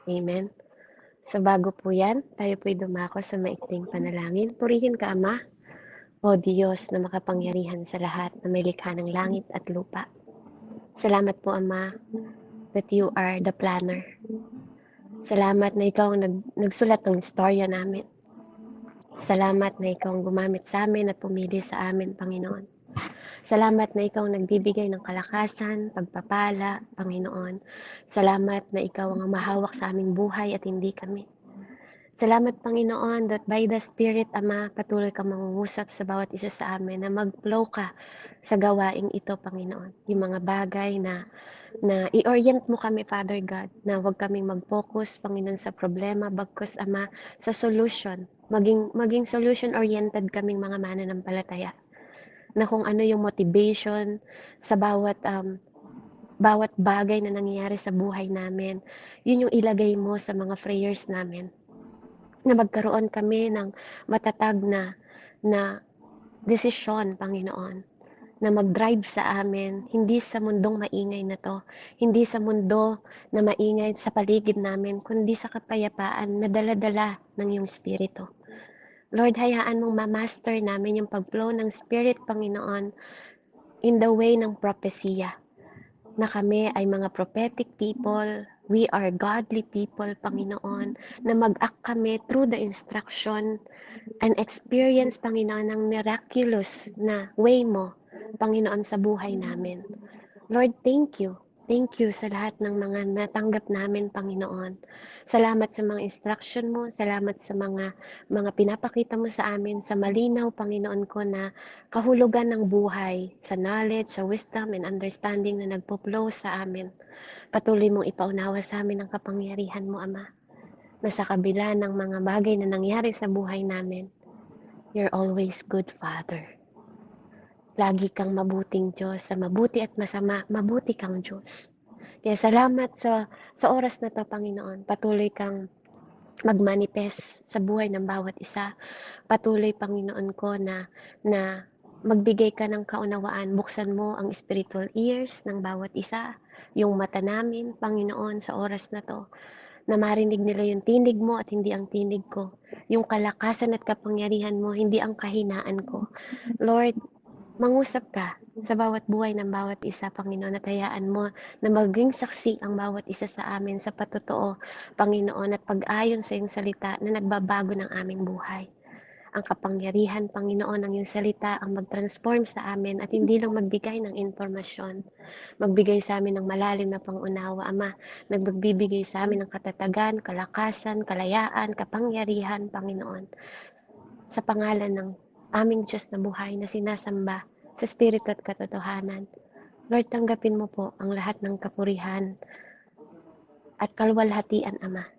Amen. So bago po yan, tayo po'y dumako sa maikling panalangin. Purihin ka, Ama, o Diyos na makapangyarihan sa lahat na may likha ng langit at lupa. Salamat po, Ama, that you are the planner. Salamat na ikaw ang nagsulat ng istorya namin. Salamat na ikaw ang gumamit sa amin at pumili sa amin, Panginoon. Salamat na ikaw ang nagbibigay ng kalakasan, pagpapala, Panginoon. Salamat na ikaw ang mahawak sa aming buhay at hindi kami. Salamat, Panginoon, that by the Spirit, Ama, patuloy kang mangungusap sa bawat isa sa amin na mag-flow ka sa gawaing ito, Panginoon. Yung mga bagay na i-orient mo kami, Father God, na huwag kaming mag-focus, Panginoon, sa problema, bagkus, Ama, sa solution. Maging solution-oriented kaming mga mananampalataya. Na kung ano yung motivation sa bawat bagay na nangyayari sa buhay namin, yun yung ilagay mo sa mga prayers namin. Na magkaroon kami ng matatag na desisyon, Panginoon, na mag-drive sa amin, hindi sa mundong maingay na to, hindi sa mundo na maingay sa paligid namin, kundi sa kapayapaan na dala-dala ng iyong Espiritu. Lord, hayaan mong ma-master namin yung pag-flow ng Spirit, Panginoon, in the way ng propesya, na kami ay mga prophetic people, we are godly people, Panginoon, na mag-act kami through the instruction and experience, Panginoon, ng miraculous na way mo, Panginoon, sa buhay namin. Lord, thank you. Thank you sa lahat ng mga natanggap namin, Panginoon. Salamat sa mga instruction mo, salamat sa mga pinapakita mo sa amin, sa malinaw, Panginoon ko, na kahulugan ng buhay, sa knowledge, sa wisdom, and understanding na nagpo-flow sa amin. Patuloy mong ipaunawa sa amin ang kapangyarihan mo, Ama, na sa kabila ng mga bagay na nangyari sa buhay namin, you're always good, Father. Lagi kang mabuting Diyos, sa mabuti at masama, mabuti kang Diyos. Kaya salamat sa oras na to, Panginoon. Patuloy kang mag-manifest sa buhay ng bawat isa. Patuloy, Panginoon ko, na magbigay ka ng kaunawaan. Buksan mo ang spiritual ears ng bawat isa, yung mata namin, Panginoon, sa oras na to, na marinig nila yung tinig mo at hindi ang tinig ko. Yung kalakasan at kapangyarihan mo, hindi ang kahinaan ko. Lord, mangusap ka sa bawat buhay ng bawat isa, Panginoon, at hayaan mo na maging saksi ang bawat isa sa amin sa patotoo, Panginoon, at pag-ayon sa iyong salita na nagbabago ng aming buhay. Ang kapangyarihan, Panginoon, ng iyong salita ang mag-transform sa amin at hindi lang magbigay ng informasyon, magbigay sa amin ng malalim na pangunawa, Ama, nagbibigay sa amin ng katatagan, kalakasan, kalayaan, kapangyarihan, Panginoon, sa pangalan ng aming Diyos na buhay na sinasamba sa Espiritu at katotohanan. Lord, tanggapin mo po ang lahat ng kapurihan at kalwalhatian, Ama.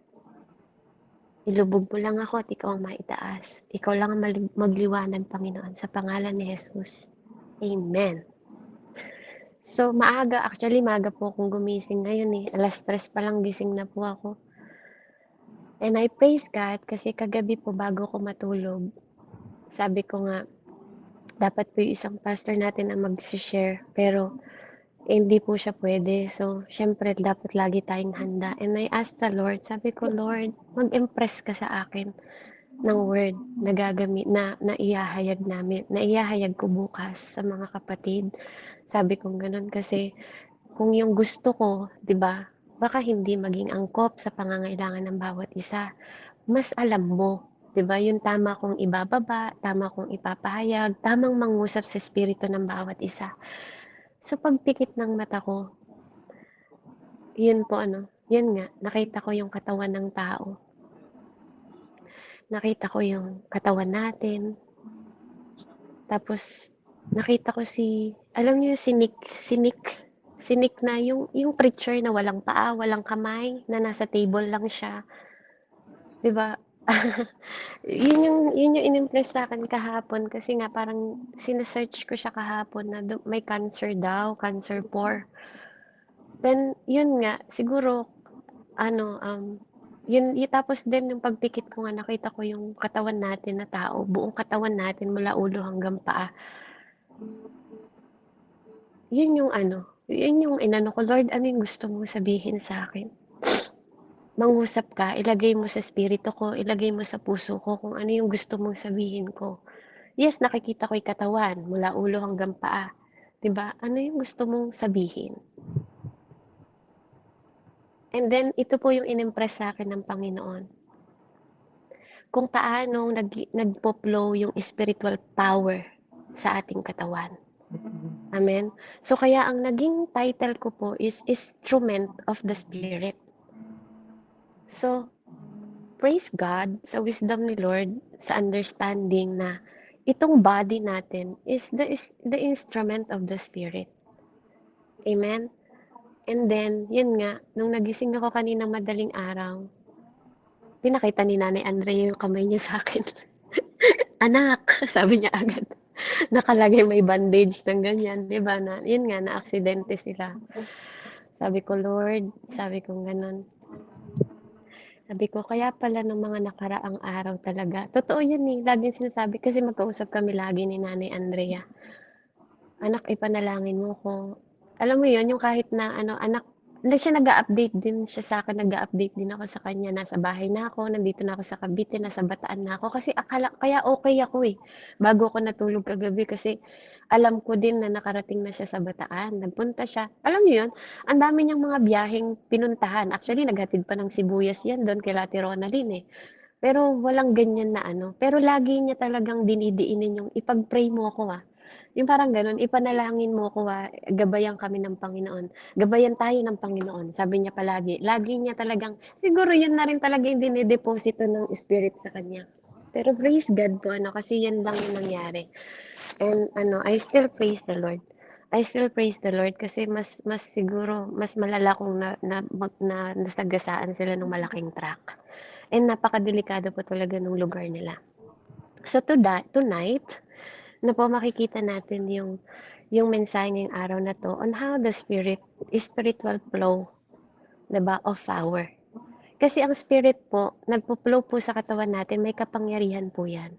Ilubog mo lang ako at ikaw ang maitaas. Ikaw lang ang magliwanag, Panginoon, sa pangalan ni Jesus. Amen. So, actually maaga po akong gumising ngayon eh. 3:00 pa lang gising na po ako. And I praise God kasi kagabi po bago ko matulog, sabi ko nga, dapat po yung isang pastor natin ang mag-share, pero hindi po siya pwede. So, syempre, dapat lagi tayong handa. And I asked the Lord, sabi ko, Lord, mag-impress ka sa akin ng word na gagamit, na iahayag ko bukas sa mga kapatid. Sabi ko ganun kasi, kung yung gusto ko, di ba, baka hindi maging angkop sa pangangailangan ng bawat isa. Mas alam mo, 'di ba, yung tama kong ibababa, tama kong ipapahayag, tamang mangusap sa espiritu ng bawat isa. So pagpikit ng mata ko, yun po yun nga, nakita ko yung katawan ng tao. Nakita ko yung katawan natin. Tapos nakita ko alam niyo yung sinik na yung preacher na walang paa, walang kamay, na nasa table lang siya, 'di ba? Yun yung in-impress sa'kin kahapon kasi nga parang sine-search ko siya kahapon na may cancer daw, cancer 4. Then yun nga, siguro tapos din yung pagpikit ko nga nakita ko yung katawan natin na tao, buong katawan natin mula ulo hanggang paa. Yun yung inano ko, Lord, ano yung gusto mong sabihin sa'kin? mangusap ka, ilagay mo sa espiritu ko, ilagay mo sa puso ko kung ano yung gusto mong sabihin ko. Yes, nakikita ko yung katawan mula ulo hanggang paa. 'Di ba? Ano yung gusto mong sabihin? And then ito po yung inimpress sa'kin ng Panginoon, kung paano nagpo-flow yung spiritual power sa ating katawan. Amen? So kaya ang naging title ko po is Instrument of the Spirit. So, praise God sa wisdom ni Lord, sa understanding na itong body natin is the instrument of the Spirit. Amen? And then, yun nga, nung nagising ako kanina madaling araw, pinakita ni Nanay Andrea yung kamay niya sa akin. Anak, sabi niya agad. Nakalagay may bandage ng ganyan, 'di ba? Na, yun nga, na-aksidente sila. Sabi ko, Lord, sabi ko ganun. Sabi ko, kaya pala ng mga nakaraang araw talaga. Totoo yun eh. Laging sinasabi, kasi magkausap kami lagi ni Nanay Andrea. Anak, ipanalangin mo ko. Alam mo yun, yung kahit na ano, anak, hindi siya nag-update din siya sa akin, nag-update din ako sa kanya, nasa bahay na ako, nandito na ako sa Cavite, nasa Bataan na ako, kasi kaya okay ako eh, bago ako natulog kagabi, kasi alam ko din na nakarating na siya sa Bataan, nagpunta siya, alam niyo yun, ang dami niyang mga biyaheng pinuntahan, actually, naghatid pa ng sibuyas yan doon kay Ate Ronaline eh, pero walang ganyan na ano, pero lagi niya talagang dinidiinin yung ipag-pray mo ako yung parang gano'n, ipanalangin mo ko gabayan kami ng Panginoon, gabayan tayo ng Panginoon, sabi niya palagi. Lagi niya talagang, siguro yun na rin talaga yung dinideposito ng Spirit sa kanya. Pero praise God po, ano, kasi yan lang yung nangyari. And ano, I still praise the Lord. I still praise the Lord kasi mas siguro mas malala kung nasagasaan sila ng malaking truck. And napakadelikado po talaga ng lugar nila. So tonight, na po makikita natin yung mensahe ngayong araw na to on how the spiritual flow, 'di ba, of power. Kasi ang spirit po, nagpo-flow po sa katawan natin, may kapangyarihan po 'yan.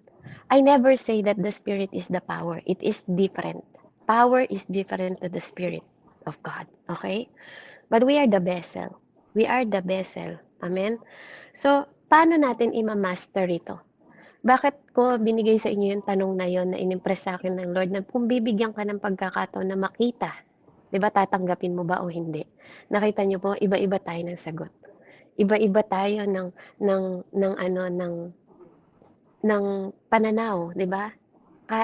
I never say that the spirit is the power. It is different. Power is different to the spirit of God. Okay? But we are the vessel. We are the vessel. Amen? So, paano natin ima-master ito? Bakit ko binigay sa inyo yung tanong na yon na inimpress sa akin ng Lord na kung bibigyan ka ng pagkakataon na makita, 'di ba tatanggapin mo ba o hindi? Nakita niyo po, iba-iba tayo ng sagot. Iba-iba tayo ng ano ng pananaw, 'di ba?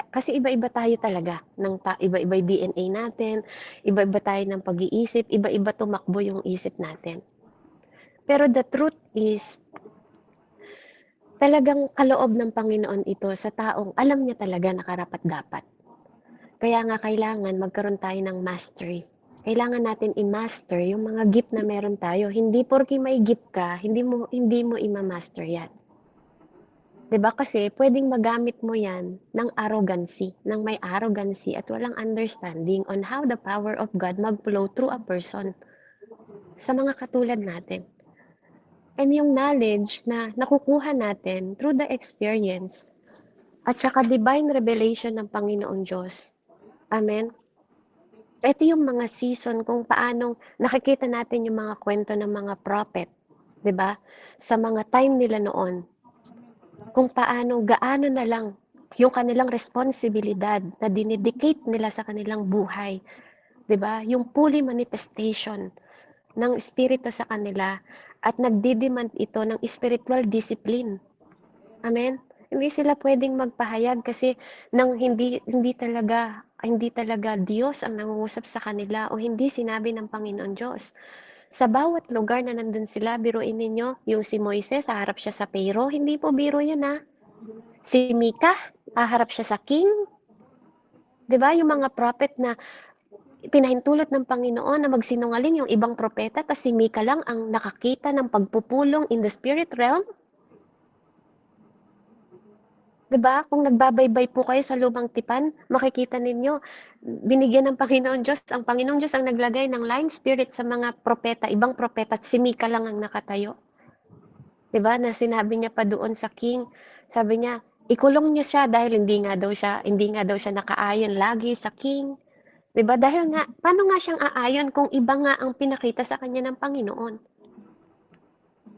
Kasi iba-iba tayo talaga iba-iba yung DNA natin, iba-iba tayo ng pag-iisip, iba-iba tumakbo yung isip natin. Pero the truth is, talagang kaloob ng Panginoon ito sa taong alam niya talaga na karapat-dapat. Kaya nga kailangan magkaroon tayo ng mastery. Kailangan natin i-master yung mga gift na meron tayo. Hindi porke may gift ka, hindi mo ima-master yan. 'Di ba? Kasi pwedeng magamit mo yan ng arrogancy, ng may arrogancy at walang understanding on how the power of God mag-flow through a person sa mga katulad natin. And yung knowledge na nakukuha natin through the experience at saka divine revelation ng Panginoong Diyos. Amen? Ito yung mga season kung paanong nakikita natin yung mga kwento ng mga prophet, 'di ba? Sa mga time nila noon. Kung paano gaano na lang yung kanilang responsibilidad na dinedicate nila sa kanilang buhay, 'di ba? Yung fully manifestation ng espiritu sa kanila at nagdidemand ito ng spiritual discipline. Amen? Hindi sila pwedeng magpahayag kasi nang hindi talaga Diyos ang nangungusap sa kanila o hindi sinabi ng Panginoon Diyos. Sa bawat lugar na nandun sila, biruin ninyo, yung si Moises, haharap siya sa Pharaoh, hindi po biro yun Si Mika, haharap siya sa king. 'Di ba? Yung mga prophet na pinahintulot ng Panginoon na magsinungaling yung ibang propeta, tas si Mika lang ang nakakita ng pagpupulong in the spirit realm. 'Di ba? Kung nagbabaybay po kayo sa lumang tipan, makikita ninyo, binigyan ng Panginoon Diyos, ang Panginoong Diyos ang naglagay ng lying spirit sa mga propeta, ibang propeta, at si Mika lang ang nakatayo. 'Di ba? Na sinabi niya pa doon sa king, sabi niya, ikulong niyo siya dahil hindi nga daw siya nakaayon lagi sa king. 'Di ba? Dahil nga, paano nga siyang aayon kung iba nga ang pinakita sa kanya ng Panginoon?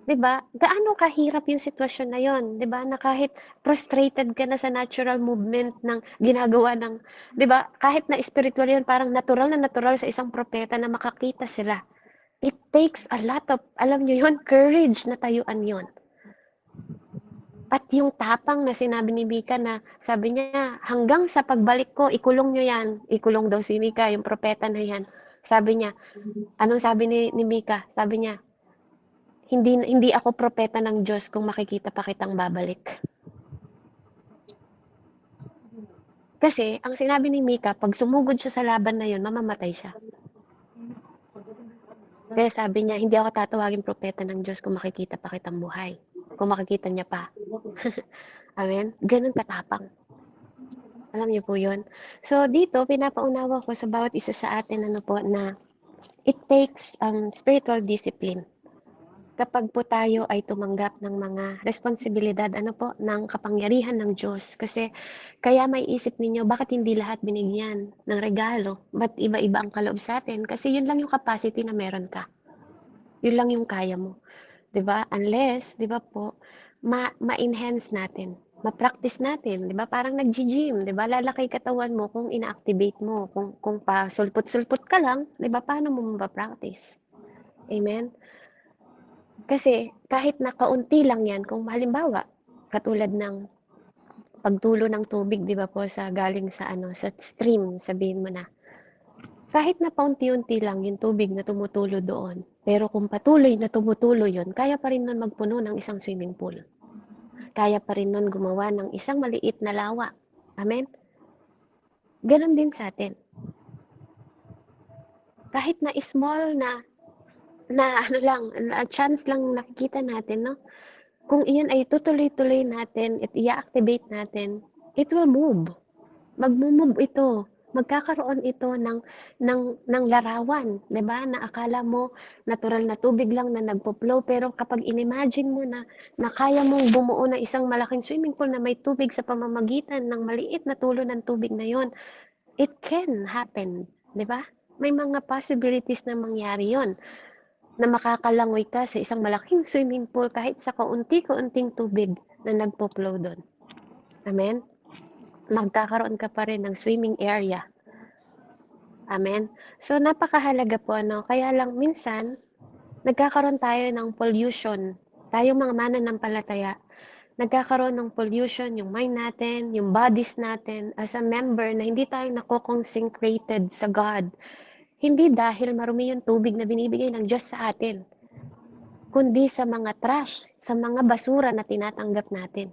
'Di ba? Gaano kahirap yung sitwasyon na yun, 'di ba, na kahit frustrated ka na sa natural movement ng ginagawa ng 'di ba, kahit na spiritual yun, parang natural na natural sa isang propeta na makakita sila. It takes a lot of, alam niyo yun, courage na tayuan yun. At yung tapang na sinabi ni Mika na sabi niya, hanggang sa pagbalik ko, ikulong niyo yan. Ikulong daw si Mika, yung propeta na yan. Sabi niya, anong sabi ni Mika? Sabi niya, hindi ako propeta ng Diyos kung makikita pa kitang babalik. Kasi, ang sinabi ni Mika, pag sumugod siya sa laban na yun, mamamatay siya. Kaya sabi niya, hindi ako tatawagin propeta ng Diyos kung makikita pa kitang buhay. Kung makikita niya pa. Amen? Ganun katapang. Alam niyo po yun? So, dito, pinapaunawa ko sa bawat isa sa atin, ano po, na it takes spiritual discipline. Kapag po tayo ay tumanggap ng mga responsibilidad, ano po, ng kapangyarihan ng Diyos. Kasi, kaya may isip ninyo, bakit hindi lahat binigyan ng regalo? Ba't iba-iba ang kaloob sa atin? Kasi yun lang yung capacity na meron ka. Yun lang yung kaya mo. 'Di ba? Unless, 'di ba po, ma-enhance natin, ma-practice natin, 'di ba? Parang naggi-gym, 'di ba? Lalaki katawan mo kung ina-activate mo, kung pa sulpot-sulpot ka lang, 'di ba? Paano mo mapapractice? Amen? Kasi kahit na kaunti lang 'yan, kung halimbawa, katulad ng pagtulo ng tubig, 'di ba po, sa galing sa ano, sa stream, sabihin mo na. Kahit na paunti-unti lang yung tubig na tumutulo doon, pero kung patuloy na tumutulo yun, kaya pa rin nun magpuno ng isang swimming pool. Kaya pa rin nun gumawa ng isang maliit na lawa. Amen? Ganon din sa atin. Kahit na small na ano lang, na chance lang nakikita natin, no? Kung iyan ay tutuloy-tuloy natin at i-activate natin, it will move. Magmo-move ito. Magkakaroon ito ng larawan, 'di ba? Na akala mo natural na tubig lang na nagpo-flow, pero kapag inimagine mo na kaya mong bumuo ng isang malaking swimming pool na may tubig sa pamamagitan ng maliit na tulo ng tubig na 'yon, it can happen, 'di ba? May mga possibilities na mangyari 'yon, na makakalangoy ka sa isang malaking swimming pool kahit sa kaunti-kaunting tubig na nagpo-flow doon. Amen? Magkakaroon ka pa rin ng swimming area. Amen? So, napakahalaga po, ano, kaya lang minsan, nagkakaroon tayo ng pollution. Tayong mga mananampalataya, nagkakaroon ng pollution yung mind natin, yung bodies natin, as a member na hindi tayo nako-consecrated sa God. Hindi dahil marumi yung tubig na binibigay ng Diyos sa atin, kundi sa mga trash, sa mga basura na tinatanggap natin.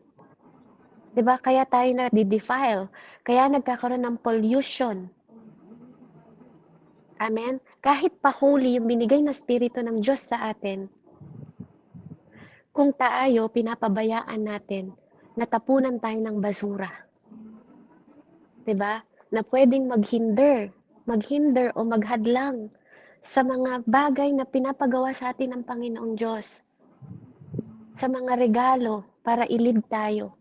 'Di ba? Kaya tayo na-defile, kaya nagkakaroon ng pollution. Amen? Kahit pa holy yung binigay na Espiritu ng Diyos sa atin, kung tayo pinapabayaan natin, natapunan tayo ng basura. 'Di ba? Na pwedeng maghinder o maghadlang sa mga bagay na pinapagawa sa atin ng Panginoong Diyos. Sa mga regalo para i-lead tayo.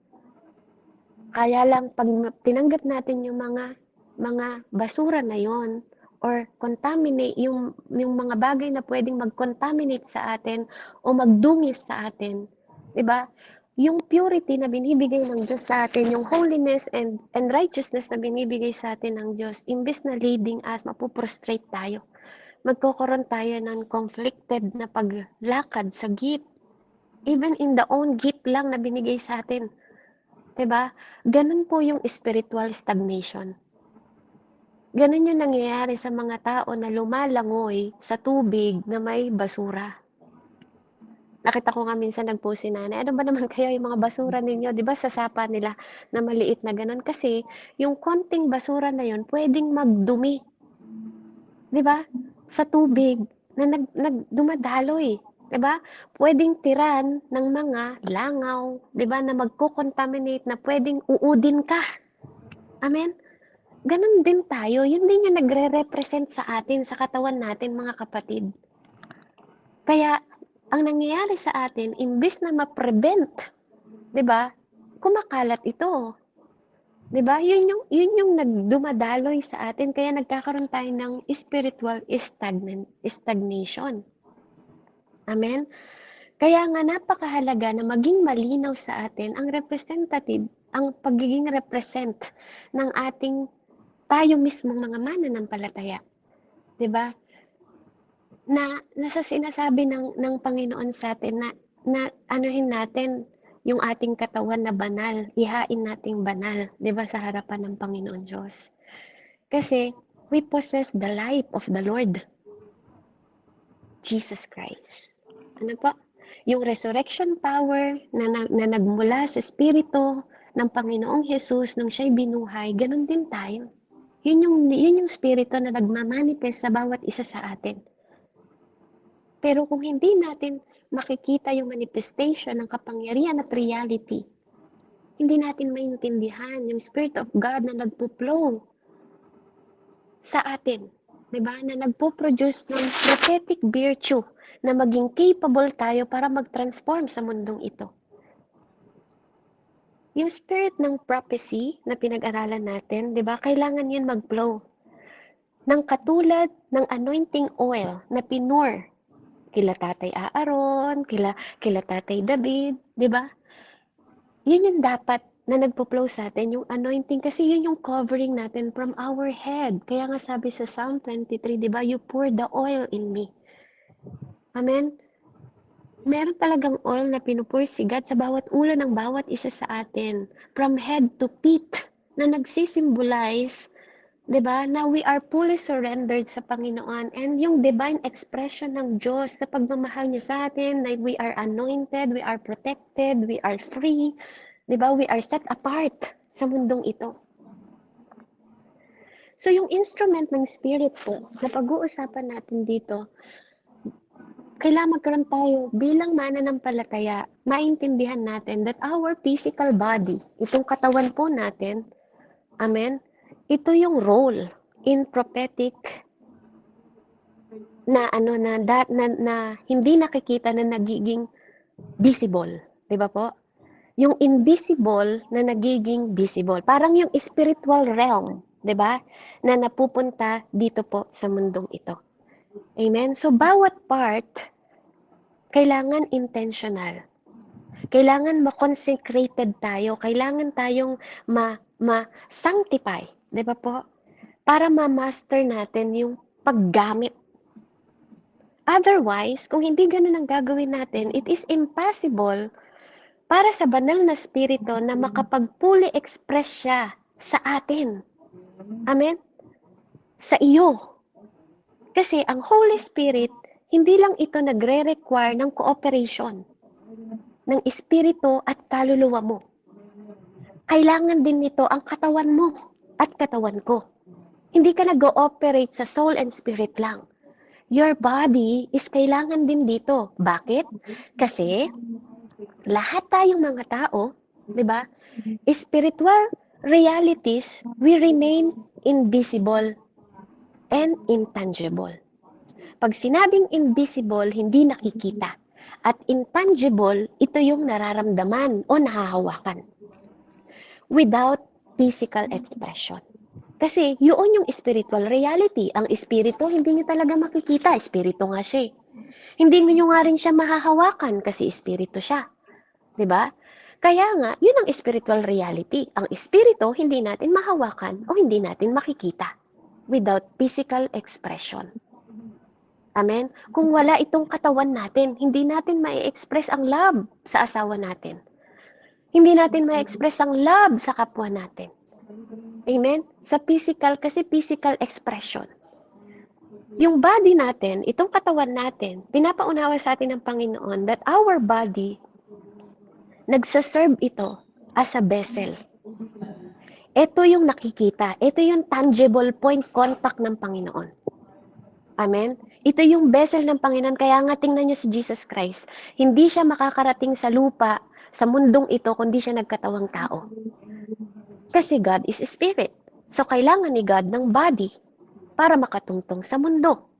Kaya lang pag tinanggap natin yung mga basura na yon, or contaminate yung mga bagay na pwedeng mag-contaminate sa atin o magdungis sa atin, 'di ba? Yung purity na binibigay ng Diyos sa atin, yung holiness and righteousness na binibigay sa atin ng Diyos, imbes na leading us, mapuprostrate tayo. Magkakaroon tayo ng conflicted na paglakad sa gift. Even in the own gift lang na binigay sa atin. 'Di ba? Ganun po yung spiritual stagnation. Ganun yung nangyayari sa mga tao na lumalangoy sa tubig na may basura. Nakita ko nga minsan nag-post si nanay, ano ba naman kaya yung mga basura ninyo, 'di ba sa sapa nila na maliit na ganun, kasi yung konting basura na yun pwedeng magdumi, 'di ba? Sa tubig na dumadaloy, 'di ba? Pwedeng tiran ng mga langaw, 'di ba, na magko-contaminate, na pwedeng uudin ka. Amen? Ganun din tayo, yun din yung nagre-represent sa atin, sa katawan natin, mga kapatid. Kaya, ang nangyayari sa atin, imbis na ma-prevent, 'di ba? Kumakalat ito. 'Di ba? Yun yung nagdumadaloy sa atin, kaya nagkakaroon tayo ng spiritual stagnation. Amen? Kaya nga napakahalaga na maging malinaw sa atin ang representative, ang pagiging represent ng ating tayo mismong mga mananampalataya. 'Di ba? Na sa sinasabi ng Panginoon sa atin na anuhin natin yung ating katawan na banal, ihain nating banal, 'di ba, sa harapan ng Panginoon Diyos. Kasi we possess the life of the Lord Jesus Christ. Ano po? Yung resurrection power na nagmula sa Espiritu ng Panginoong Jesus nung siya'y binuhay, ganun din tayo. Yun yung Espiritu na nagmamanifest sa bawat isa sa atin. Pero kung hindi natin makikita yung manifestation ng kapangyarihan at reality, hindi natin maintindihan yung Spirit of God na nagpo-flow sa atin. Diba? Na nagpo-produce ng prophetic virtue na maging capable tayo para mag-transform sa mundong ito. Yung spirit ng prophecy na pinag-aralan natin, di ba, kailangan yan mag-flow. Nang katulad ng anointing oil na pinur kila Tatay Aaron, kila Tatay David, di ba? Yun yung dapat na nagpo-flow sa atin, yung anointing, kasi yun yung covering natin from our head. Kaya nga sabi sa Psalm 23, di ba, you pour the oil in me. Amen? Meron talagang oil na pinupur si God sa bawat ulo ng bawat isa sa atin, from head to feet, na nagsisimbolize, di ba, na we are fully surrendered sa Panginoon, and yung divine expression ng Diyos sa pagmamahal niya sa atin, na we are anointed, we are protected, we are free, di ba, we are set apart sa mundong ito. So yung instrument ng Spirit po, na pag-uusapan natin dito, kailangan magkaroon tayo bilang mananampalataya, maintindihan natin that our physical body, itong katawan po natin, amen, ito yung role in prophetic na hindi nakikita na nagiging visible, 'di ba po? Yung invisible na nagiging visible. Parang yung spiritual realm, 'di ba? Na napupunta dito po sa mundong ito. Amen. So bawat part kailangan intentional. Kailangan ma-consecrated tayo, kailangan tayong ma-sanctify, 'di ba po? Para ma-master natin yung paggamit. Otherwise, kung hindi ganun ang gagawin natin, it is impossible para sa banal na spirito na makapag-fully express siya sa atin. Amen? Sa iyo. Kasi ang Holy Spirit, hindi lang ito nagre-require ng cooperation ng espiritu at kaluluwa mo. Kailangan din nito ang katawan mo at katawan ko. Hindi ka nag-ooperate sa soul and spirit lang. Your body is kailangan din dito. Bakit? Kasi lahat tayong mga tao, 'di ba? Spiritual realities, we remain invisible and intangible. Pag sinabing invisible, hindi nakikita. At intangible, ito yung nararamdaman o nahahawakan. Without physical expression. Kasi yun yung spiritual reality. Ang espiritu, hindi nyo talaga makikita. Espiritu nga siya. Hindi nyo nga rin siya mahahawakan kasi espiritu siya. 'Di ba? Kaya nga, yun ang spiritual reality. Ang espiritu, hindi natin mahawakan o hindi natin makikita without physical expression. Amen? Kung wala itong katawan natin, hindi natin ma-express ang love sa asawa natin. Hindi natin ma-express ang love sa kapwa natin. Amen? Sa physical, kasi physical expression. Yung body natin, itong katawan natin, pinapaunawa sa atin ng Panginoon that our body, nagsaserve ito as a vessel. Ito yung nakikita. Ito yung tangible point contact ng Panginoon. Amen? Ito yung vessel ng Panginoon. Kaya nga tingnan nyo si Jesus Christ. Hindi siya makakarating sa lupa, sa mundong ito, kundi siya nagkatawang tao. Kasi God is Spirit. So kailangan ni God ng body para makatungtong sa mundo.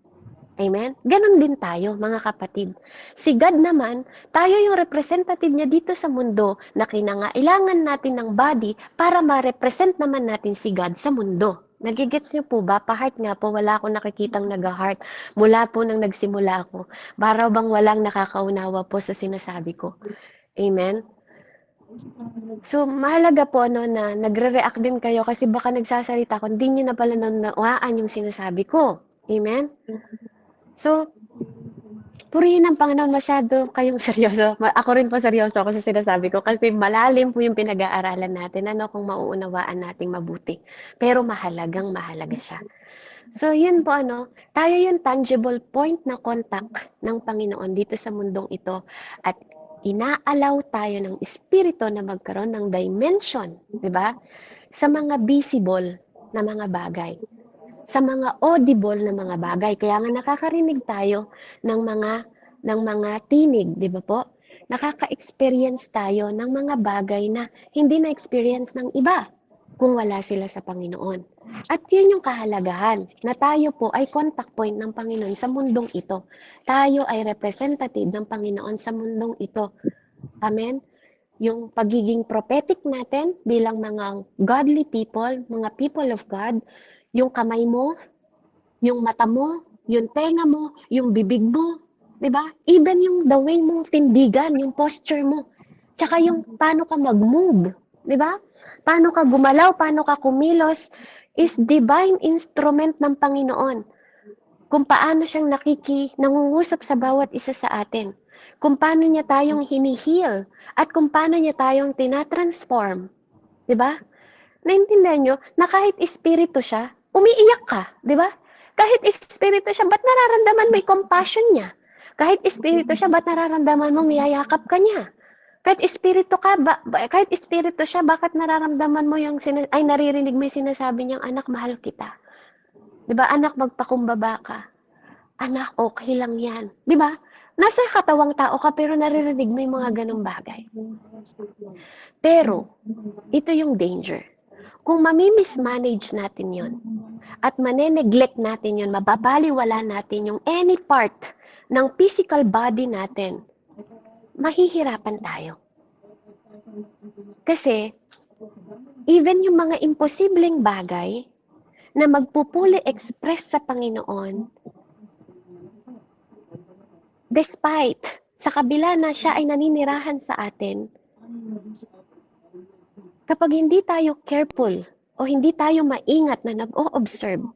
Amen? Ganon din tayo, mga kapatid. Si God naman, tayo yung representative niya dito sa mundo na kinangailangan natin ng body para ma-represent naman natin si God sa mundo. Nagigets niyo po ba? Pa-heart nga po, wala akong nakikitang nag-heart. Mula po nang nagsimula ako, para bang walang nakakaunawa po sa sinasabi ko. Amen? So, mahalaga po na nagre-react din kayo kasi baka nagsasalita ako, hindi niyo na pala naunawaan yung sinasabi ko. Amen? So, purihin ng Panginoon, masyado kayong seryoso. Ako rin po seryoso ako sa sinasabi ko kasi malalim po yung pinag-aaralan natin. Ano kung mauunawaan nating mabuti. Pero mahalaga siya. So, yun po tayo yung tangible point na contact ng Panginoon dito sa mundong ito at inaalaw tayo ng Espiritu na magkaroon ng dimension, di ba? Sa mga visible na mga bagay, sa mga audible na mga bagay. Kaya nga nakakarinig tayo ng mga tinig, di ba po? Nakaka-experience tayo ng mga bagay na hindi na-experience ng iba kung wala sila sa Panginoon. At yun yung kahalagahan, na tayo po ay contact point ng Panginoon sa mundong ito. Tayo ay representative ng Panginoon sa mundong ito. Amen? Yung pagiging prophetic natin bilang mga godly people, mga people of God, yung kamay mo, yung mata mo, yung tenga mo, yung bibig mo, di ba? Even yung the way mong tindigan, yung posture mo, tsaka yung paano ka mag-move, di ba? Paano ka gumalaw, paano ka kumilos, is divine instrument ng Panginoon. Kung paano siyang nangungusap sa bawat isa sa atin. Kung paano niya tayong hinihil, at kung paano niya tayong tinatransform. Di ba? Naintindihan nyo na kahit espiritu siya, umiiyak ka, di ba? Kahit espiritu siya, ba't nararamdaman mo yung compassion niya? Kahit espiritu siya, ba't nararamdaman mo niyayakap ka niya? Kahit espiritu ka, kahit espiritu siya, bakit nararamdaman mo naririnig mo yung sinasabi niyang, anak, mahal kita. Di ba, anak, magpakumbaba ka. Anak, okay lang yan. Di ba? Nasa katawang tao ka, pero naririnig mo yung mga ganong bagay. Pero, ito yung danger. Kung mamimismanage natin yon at maneneglect natin yon, mababaliwala natin yung any part ng physical body natin, mahihirapan tayo. Kasi, even yung mga imposibleng bagay na magpupuli express sa Panginoon, despite sa kabila na siya ay naninirahan sa atin, kapag hindi tayo careful o hindi tayo maingat na nag-o-observe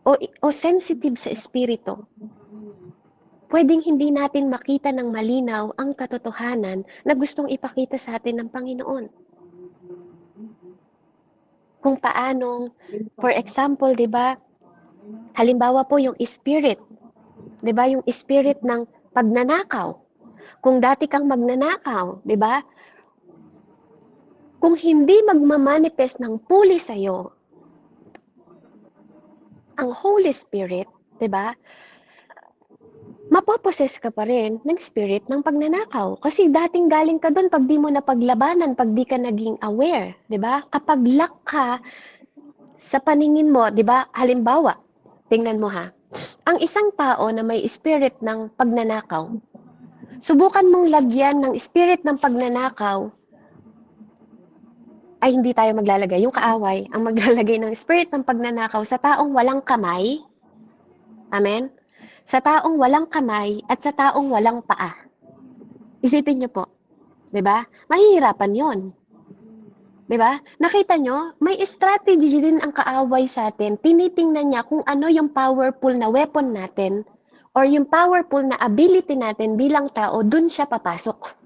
o sensitive sa espiritu, pwedeng hindi natin makita ng malinaw ang katotohanan na gustong ipakita sa atin ng Panginoon. Kung paanong, for example, 'di ba? Halimbawa po yung spirit, 'di ba? Yung spirit ng pagnanakaw. Kung dati kang magnanakaw, 'di ba? Kung hindi magmamanifest ng puli sa iyo ang Holy Spirit, 'di ba? Mapoposes ka pa rin ng spirit ng pagnanakaw. Kasi dating galing ka doon pag di mo napaglabanan, pag di ka naging aware, 'di ba? Kapag lock ka sa paningin mo, 'di ba? Halimbawa, tingnan mo ha. Ang isang tao na may spirit ng pagnanakaw, subukan mong lagyan ng spirit ng pagnanakaw, ay hindi tayo maglalagay. Yung kaaway, ang maglalagay ng spirit ng pagnanakaw sa taong walang kamay. Amen? Sa taong walang kamay at sa taong walang paa. Isipin niyo po. 'Di ba? Mahihirapan yon. 'Di ba? Nakita nyo, may strategy din ang kaaway sa atin. Tinitingnan niya kung ano yung powerful na weapon natin or yung powerful na ability natin bilang tao, dun siya papasok.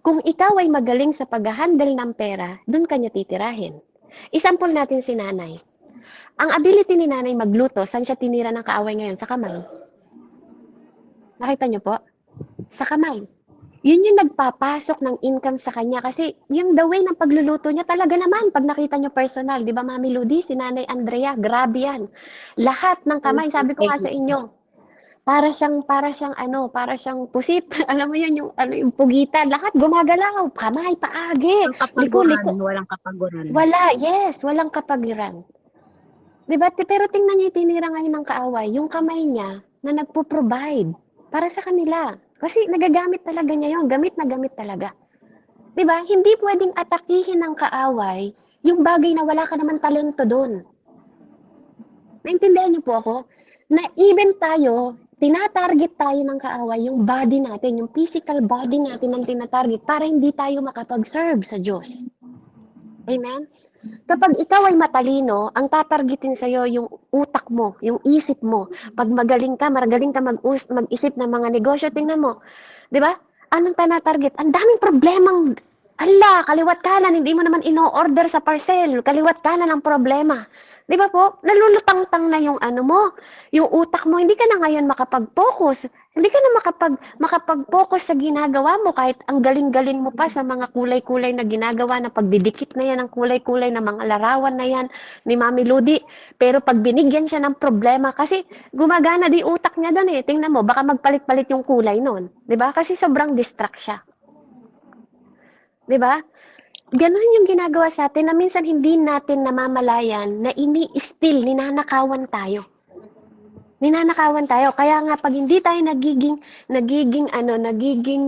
Kung ikaw ay magaling sa pag-handle ng pera, dun ka niya titirahin. Example natin si nanay. Ang ability ni nanay magluto, saan siya tinira ng kaaway ngayon? Sa kamay. Nakita niyo po? Sa kamay. Yun yung nagpapasok ng income sa kanya kasi yung the way ng pagluluto niya talaga naman, pag nakita niyo personal, di ba Mami Ludi, si Nanay Andrea, grabe yan. Lahat ng kamay, sabi ko nga sa inyo, para siyang pusit. Alam mo yun, yung pugitan, lahat gumagalaw, kamay, paagi, liko. Walang kapaguran. Walang kapagiran. Diba? Pero tingnan niyo yung tinira ngayon ng kaaway, yung kamay niya na nagpo-provide para sa kanila. Kasi nagagamit talaga niya yun, gamit na gamit talaga. Diba? Hindi pwedeng atakihin ng kaaway yung bagay na wala ka naman talento doon. Naintindihan niyo po ako? Na even tayo, tina-target tayo ng kaaway, yung body natin, yung physical body natin ang tina-target para hindi tayo makapag-serve sa Diyos. Amen? Kapag ikaw ay matalino, ang tatargetin sa'yo yung utak mo, yung isip mo. Pag magaling ka mag-isip ng mga negosyo, tingnan mo. Di ba? Anong tinatarget? Ang daming problemang, kaliwat kanan, hindi mo naman ino-order sa parcel. Kaliwat kanan ang problema. Di ba po? Nalulutang-tang na yung ano mo, yung utak mo. Hindi ka na ngayon makapag-focus. Hindi ka na makapag-focus sa ginagawa mo kahit ang galing-galing mo pa sa mga kulay-kulay na ginagawa na pagdidikit na yan, ang kulay-kulay na mga larawan na yan ni Mami Ludi. Pero pag binigyan siya ng problema, kasi gumagana di utak niya doon eh. Tingnan mo, baka magpalit-palit yung kulay noon. 'Di ba? Kasi sobrang distract siya. 'Di ba? Ganon yung ginagawa sa atin na minsan hindi natin namamalayan na ini-still, ninanakawan tayo. Ninanakawan tayo. Kaya nga pag hindi tayo nagiging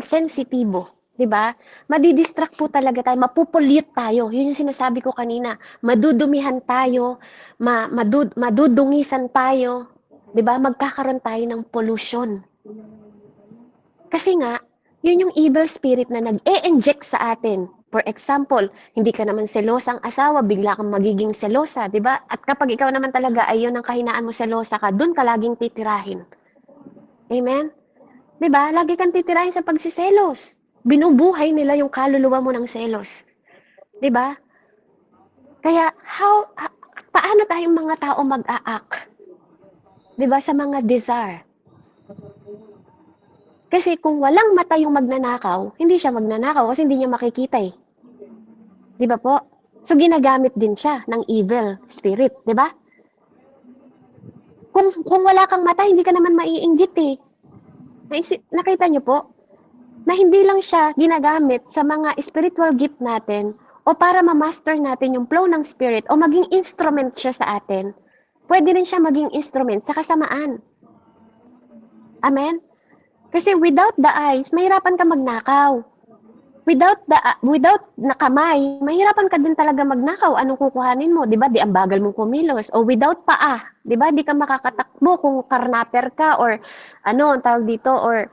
sensitibo, 'di ba? Madidistract po talaga tayo, mapupollute tayo. 'Yun yung sinasabi ko kanina. Madudumihan tayo, madudungisan tayo, 'di ba? Magkakaroon tayo ng pollution. Kasi nga, 'yun yung evil spirit na nag-e-inject sa atin. For example, hindi ka naman selosa ang asawa, bigla kang magiging selosa, 'di ba? At kapag ikaw naman talaga ay 'yun ang kahinaan mo, selosa ka, doon ka laging titirahin. Amen? 'Di ba? Lagi kang titirahin sa pagsiselos. Binubuhay nila yung kaluluwa mo ng selos. 'Di ba? Kaya paano tayong mga tao mag-a-act? 'Di ba sa mga desire? Kasi kung walang mata yung magnanakaw, hindi siya magnanakaw kasi hindi niya makikita eh. Di ba po? So ginagamit din siya ng evil spirit, di ba? Kung wala kang mata, hindi ka naman maiinggit eh. Nakita niyo po? Na hindi lang siya ginagamit sa mga spiritual gift natin o para ma-master natin yung flow ng spirit o maging instrument siya sa atin. Pwede rin siya maging instrument sa kasamaan. Amen? Kasi without the eyes, mahirapan ka magnakaw. Without na kamay, mahirapan ka din talaga magnakaw. Anong kukuhanin mo? 'Di ba? Di ang bagal mong kumilos. O without paa, 'di ba? Di ka makakatakbo kung karnaper ka or ano, ang tawag dito or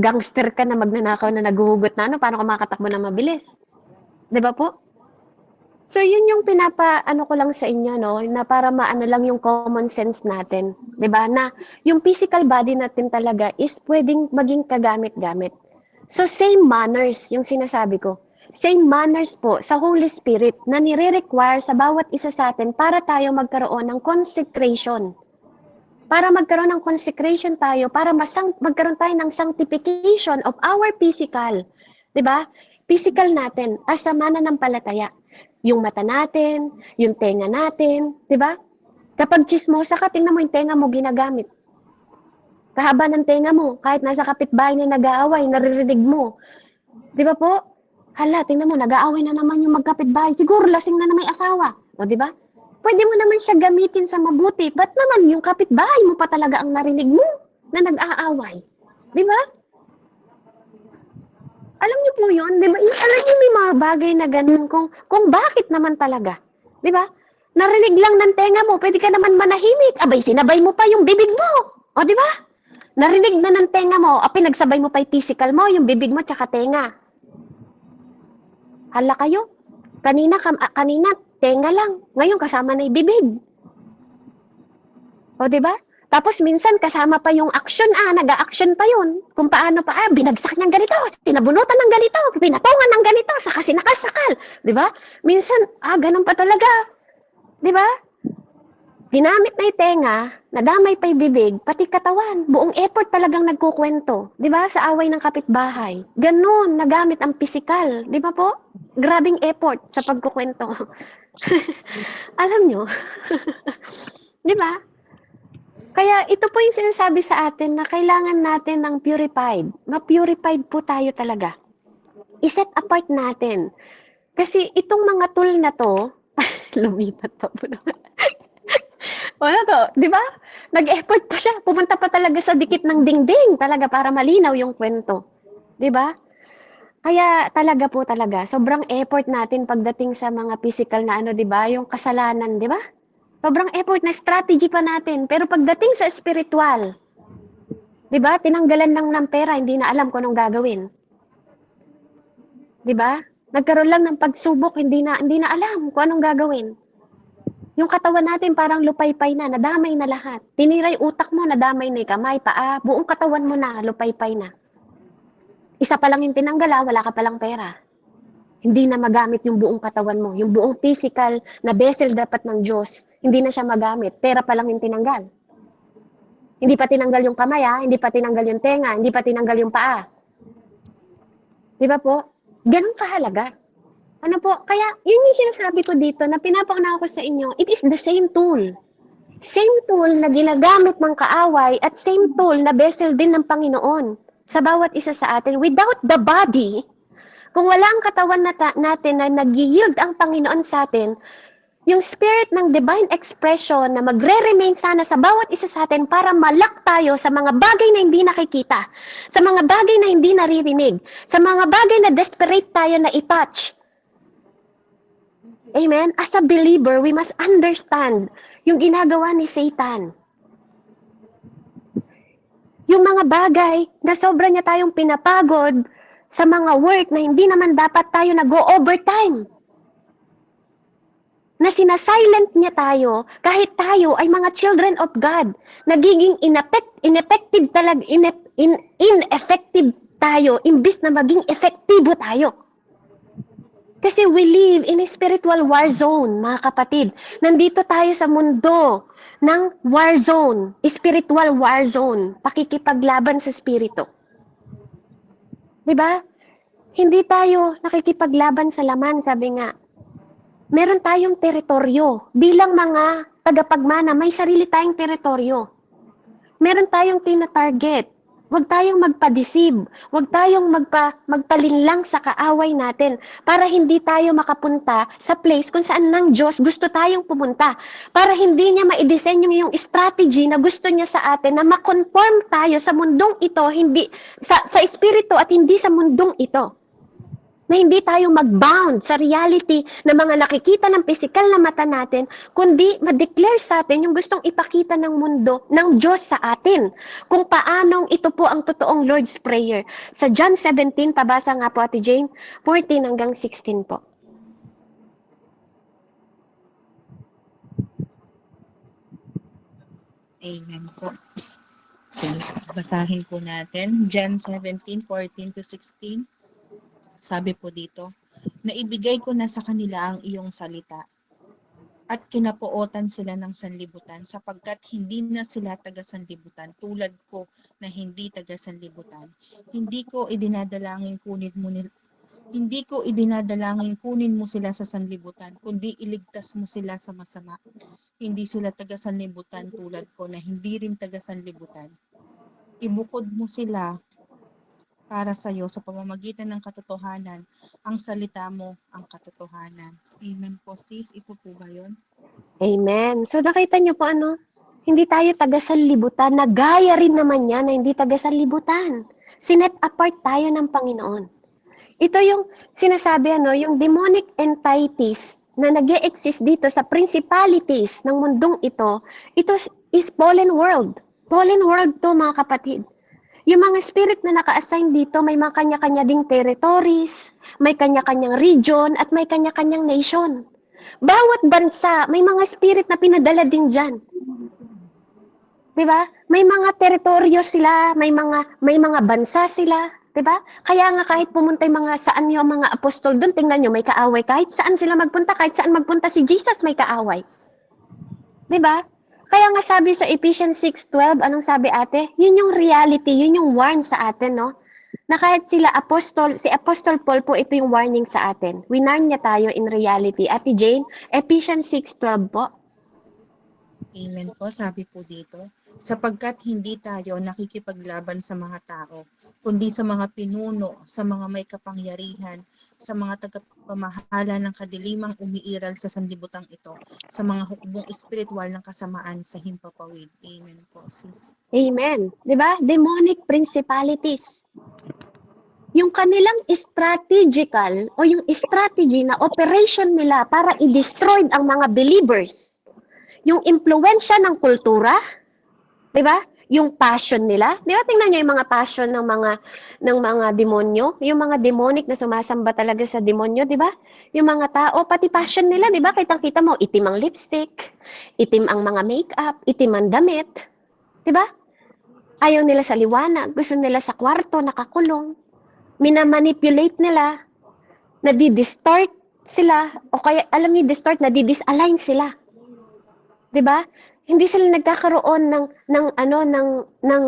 gangster ka na magnanakaw na naghuhugot na ano, paano ka makakatakbo na mabilis? 'Di ba po? So, yun yung ano ko lang sa inyo, no, na para maano lang yung common sense natin, 'di ba? Na yung physical body natin talaga is pwedeng maging kagamit-gamit. So, same manners yung sinasabi ko. Same manners po sa Holy Spirit na nire-require sa bawat isa sa atin para tayo magkaroon ng consecration. Para magkaroon ng consecration tayo, para magkaroon tayo ng sanctification of our physical. 'Di ba? Physical natin as a mananampalataya. Yung mata natin, yung tenga natin, 'di ba? Kapag chismosa ka, tingnan mo yung tenga mo ginagamit. Kahaba ng tenga mo, kahit nasa kapitbahay na nag-aaway, naririnig mo. 'Di ba po? Hala, tingnan mo, nag-aaway na naman yung magkapitbahay. Siguro lasing na may asawa. O, 'di ba? Pwede mo naman siya gamitin sa mabuti. Ba't naman yung kapitbahay mo pa talaga ang narinig mo na nag-aaway? 'Di ba? Alam niyo po yun, di ba? Alam niyo may mga bagay na ganun kung bakit naman talaga. Di ba? Narinig lang ng tenga mo, pwede ka naman manahimik. Abay, sinabay mo pa yung bibig mo. O, di ba? Narinig na ng tenga mo, pinagsabay mo pa yung physical mo, yung bibig mo, tsaka tenga. Hala kayo. Kanina, tenga lang. Ngayon, kasama na yung bibig. O, di ba? Tapos minsan kasama pa yung action, nag-a-action pa yun. Kung paano pa, binagsak niyang ganito, sinabunutan ng ganito, pinatungan ng ganito, saka sinakal-sakal. Di ba? Minsan, ganun pa talaga. Di ba? Ginamit na yung tenga, nadamay pa yung bibig, pati katawan, buong effort talagang nagkukwento. Di ba? Sa away ng kapitbahay. Ganun, nagamit ang physical. Di ba po? Grabing effort sa pagkukwento. Alam nyo? Di ba? Kaya ito po yung sinasabi sa atin na kailangan natin ng purified. Ma-purified po tayo talaga. I-set apart natin. Kasi itong mga tool na to, lumipat pa po naman. Ano to, di ba? Nag-effort pa siya. Pumunta pa talaga sa dikit ng dingding talaga para malinaw yung kwento. Di ba? Kaya talaga po talaga, sobrang effort natin pagdating sa mga physical na ano, di ba? Yung kasalanan, di ba? Sobrang effort na strategy pa natin. Pero pagdating sa spiritual, di ba, tinanggalan lang ng pera, hindi na alam kung anong gagawin. Di ba? Nagkaroon lang ng pagsubok, hindi na alam kung anong gagawin. Yung katawan natin parang lupaypay na, nadamay na lahat. Tinira yung utak mo, nadamay na yung kamay, paa, buong katawan mo na, lupaypay na. Isa pa lang yung tinanggal, wala ka palang pera. Hindi na magamit yung buong katawan mo. Yung buong physical na vessel dapat ng Diyos, hindi na siya magamit. Pera pa lang yung tinanggal. Hindi pa tinanggal yung kamay, hindi pa tinanggal yung tenga, hindi pa tinanggal yung paa. Di ba po? Ganun kahalaga. Ano po? Kaya, yun yung sinasabi ko dito na pinapaunawa ko sa inyo, it is the same tool. Same tool na ginagamit ng kaaway at same tool na vessel din ng Panginoon sa bawat isa sa atin. Without the body, kung wala ang katawan natin na nag-yield ang Panginoon sa atin, yung spirit ng divine expression na magre-remain sana sa bawat isa sa atin para malak tayo sa mga bagay na hindi nakikita, sa mga bagay na hindi naririnig, sa mga bagay na desperate tayo na i-touch. Amen? As a believer, we must understand yung ginagawa ni Satan. Yung mga bagay na sobra niya tayong pinapagod sa mga work na hindi naman dapat tayo nag-o-overtime. Na sinasilent niya tayo kahit tayo ay mga children of God. Nagiging ineffective talaga, ineffective tayo imbis na maging efektibo tayo. Kasi we live in a spiritual war zone, mga kapatid. Nandito tayo sa mundo ng war zone, spiritual war zone, pakikipaglaban sa spirito. 'Di ba? Hindi tayo nakikipaglaban sa laman, sabi nga. Meron tayong teritoryo. Bilang mga tagapagmana, may sarili tayong teritoryo. Meron tayong tina-target. Huwag tayong magpa-deceive. Huwag tayong magpalinlang sa kaaway natin para hindi tayo makapunta sa place kung saan ng Diyos gusto tayong pumunta. Para hindi niya ma-design yung strategy na gusto niya sa atin na makonform tayo sa mundong ito, hindi sa espiritu at hindi sa mundong ito. Na hindi tayo mag-bound sa reality na mga nakikita ng physical na mata natin, kundi ma-declare sa atin yung gustong ipakita ng mundo, ng Diyos sa atin. Kung paanong ito po ang totoong Lord's Prayer. Sa John 17, pabasa nga po Ate Jane, 14 hanggang 16 po. Amen po. Sige, basahin po natin. John 17:14 to 16. Sabi po dito, naibigay ko na sa kanila ang iyong salita at kinapuotan sila ng sanlibutan sapagkat hindi na sila taga-sanlibutan tulad ko na hindi taga-sanlibutan. Hindi ko idinadalangin kunin mo sila sa sanlibutan, kundi iligtas mo sila sa masama. Hindi sila taga-sanlibutan tulad ko na hindi rin taga-sanlibutan. Ibukod mo sila para sa iyo sa pamamagitan ng katotohanan. Ang salita mo ang katotohanan. Amen po sis. Ito po ba yun? Amen. So nakita niyo po hindi tayo taga-sanlibutan, na gaya rin naman niya na hindi taga-sanlibutan. Sinet apart tayo ng Panginoon. Ito yung sinasabi, yung demonic entities na nag-e-exist dito sa principalities ng mundong ito is fallen world. Fallen world to, mga kapatid. Yung mga spirit na naka-assign dito, may mga kanya-kanya ding territories, may kanya-kanyang region, at may kanya-kanyang nation. Bawat bansa, may mga spirit na pinadala din dyan. Diba? May mga teritoryo sila, may mga bansa sila, 'di ba? Kaya nga kahit pumunta yung mga saan yung mga apostol doon, tingnan niyo may kaaway. Kahit saan sila magpunta, kahit saan magpunta si Jesus, may kaaway. 'Di ba? Kaya nga sabi sa Ephesians 6:12, anong sabi ate? Yun yung reality, yun yung warn sa atin, no? Na kahit si Apostol Paul po, ito yung warning sa atin. Winarn niya tayo in reality. Ate Jane, Ephesians 6:12 po. Amen po, sabi po dito. Sapagkat hindi tayo nakikipaglaban sa mga tao, kundi sa mga pinuno, sa mga may kapangyarihan, sa mga tagapamahala ng kadilimang umiiral sa sanlibutang ito, sa mga hukbong espiritual ng kasamaan sa himpapawid. Amen po, sis. Amen. 'Di ba? Demonic principalities. Yung kanilang strategical o yung strategy na operation nila para i-destroy ang mga believers. yung impluwensya ng kultura, 'di ba? Yung passion nila. 'Di ba tingnan niyo yung mga passion ng mga demonyo, yung mga demonic na sumasamba talaga sa demonyo, 'di ba? Yung mga tao pati passion nila, 'di ba? Kitang-kita mo, itim ang lipstick, itim ang mga makeup, itim ang damit, 'di ba? Ayaw nila sa liwanag, gusto nila sa kwarto nakakulong. Minamanipulate nila, nadi-distort sila o kaya alam niyo distort, nadi-disalign sila. 'Di ba? Hindi sila nagkakaroon ng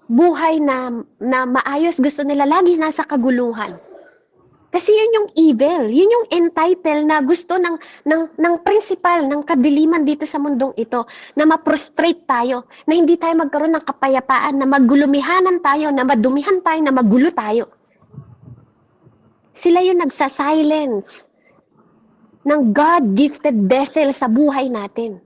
buhay na maayos, gusto nila lagi nasa kaguluhan. Kasi yun yung evil, yun yung entitled na gusto ng principal, ng kadiliman dito sa mundong ito, na ma-prostrate tayo, na hindi tayo magkaroon ng kapayapaan, na magulumihanan tayo, na madumihan tayo, na magulo tayo. Sila yung nagsa-silence ng God-gifted vessel sa buhay natin.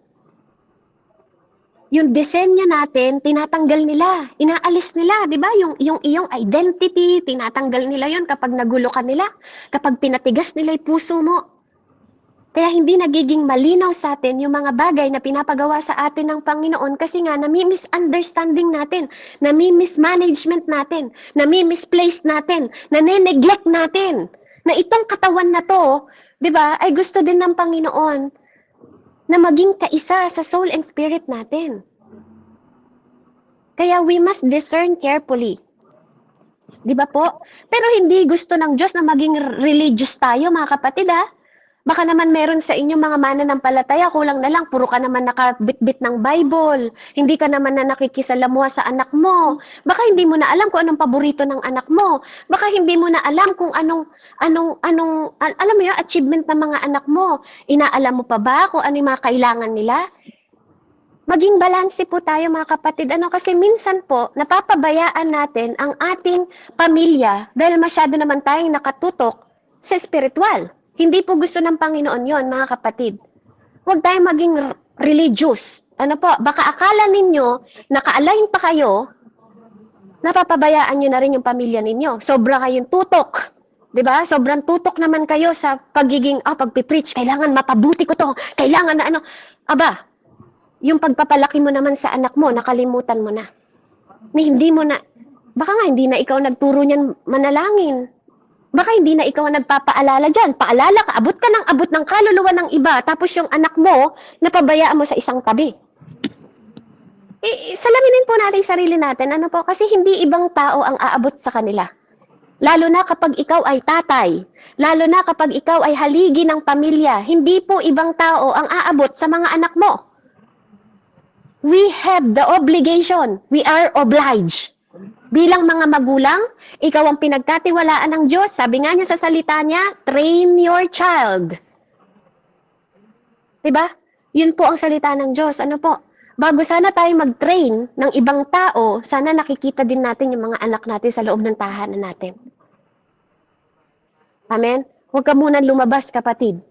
Yung disenyo natin, tinatanggal nila, inaalis nila, di ba? Yung iyong identity, tinatanggal nila yon kapag nagulo ka nila, kapag pinatigas nila yung puso mo. Kaya hindi nagiging malinaw sa atin yung mga bagay na pinapagawa sa atin ng Panginoon kasi nga nami-misunderstanding natin, nami-mismanagement natin, nami-misplace natin, nane-neglect natin, na itong katawan na to, di ba, ay gusto din ng Panginoon na maging kaisa sa soul and spirit natin. Kaya we must discern carefully. Di ba po? Pero hindi gusto ng Diyos na maging religious tayo, mga kapatid, ha? Baka naman meron sa inyo mga mananampalataya, kulang na lang, puro ka naman nakabitbit ng Bible, hindi ka naman na nakikisalamuha sa anak mo, baka hindi mo na alam kung anong paborito ng anak mo, baka hindi mo na alam kung alam mo yung achievement ng mga anak mo, inaalam mo pa ba kung ano yung mga kailangan nila? Maging balanse po tayo mga kapatid, kasi minsan po, napapabayaan natin ang ating pamilya dahil masyado naman tayong nakatutok sa spiritual. Hindi po gusto ng Panginoon yon mga kapatid. Huwag tayong maging religious. Baka akala ninyo, naka-align pa kayo, napapabayaan nyo na rin yung pamilya ninyo. Sobra kayong tutok. Diba? Sobrang tutok naman kayo sa pagiging, pagpipreach, kailangan mapabuti ko to, kailangan na yung pagpapalaki mo naman sa anak mo, nakalimutan mo na. Baka nga hindi na ikaw nagturo niyan manalangin. Baka hindi na ikaw nagpapaalala dyan. Paalala ka, abot ka ng abot ng kaluluwa ng iba, tapos yung anak mo, napabayaan mo sa isang tabi. Salaminin po natin yung sarili natin, kasi hindi ibang tao ang aabot sa kanila. Lalo na kapag ikaw ay tatay, lalo na kapag ikaw ay haligi ng pamilya, hindi po ibang tao ang aabot sa mga anak mo. We have the obligation, we are obliged. Bilang mga magulang, ikaw ang pinagkatiwalaan ng Diyos. Sabi nga niya sa salita niya, train your child. Diba? Yun po ang salita ng Diyos. Bago sana tayo mag-train ng ibang tao, sana nakikita din natin yung mga anak natin sa loob ng tahanan natin. Amen? Huwag ka muna lumabas, kapatid.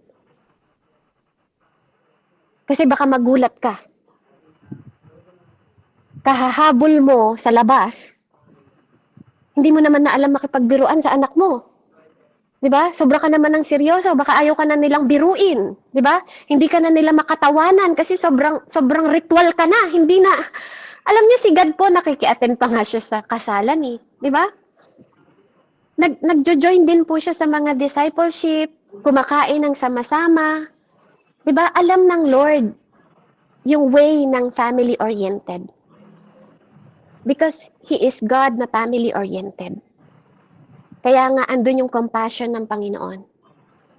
Kasi baka magulat ka. Kahahabol mo sa labas, hindi mo naman na alam makipagbiruan sa anak mo. 'Di ba? Sobra ka naman ng seryoso, baka ayaw ka na nilang biruin, 'di ba? Hindi ka na nila makatawanan kasi sobrang ritual ka na, hindi na. Alam niyo si God po nakiki-attend pa nga siya sa kasalan 'di ba? Nagjo-join din po siya sa mga discipleship, kumakain ng sama-sama. 'Di ba? Alam ng Lord yung way ng family oriented. Because He is God na family-oriented. Kaya nga, andun yung compassion ng Panginoon.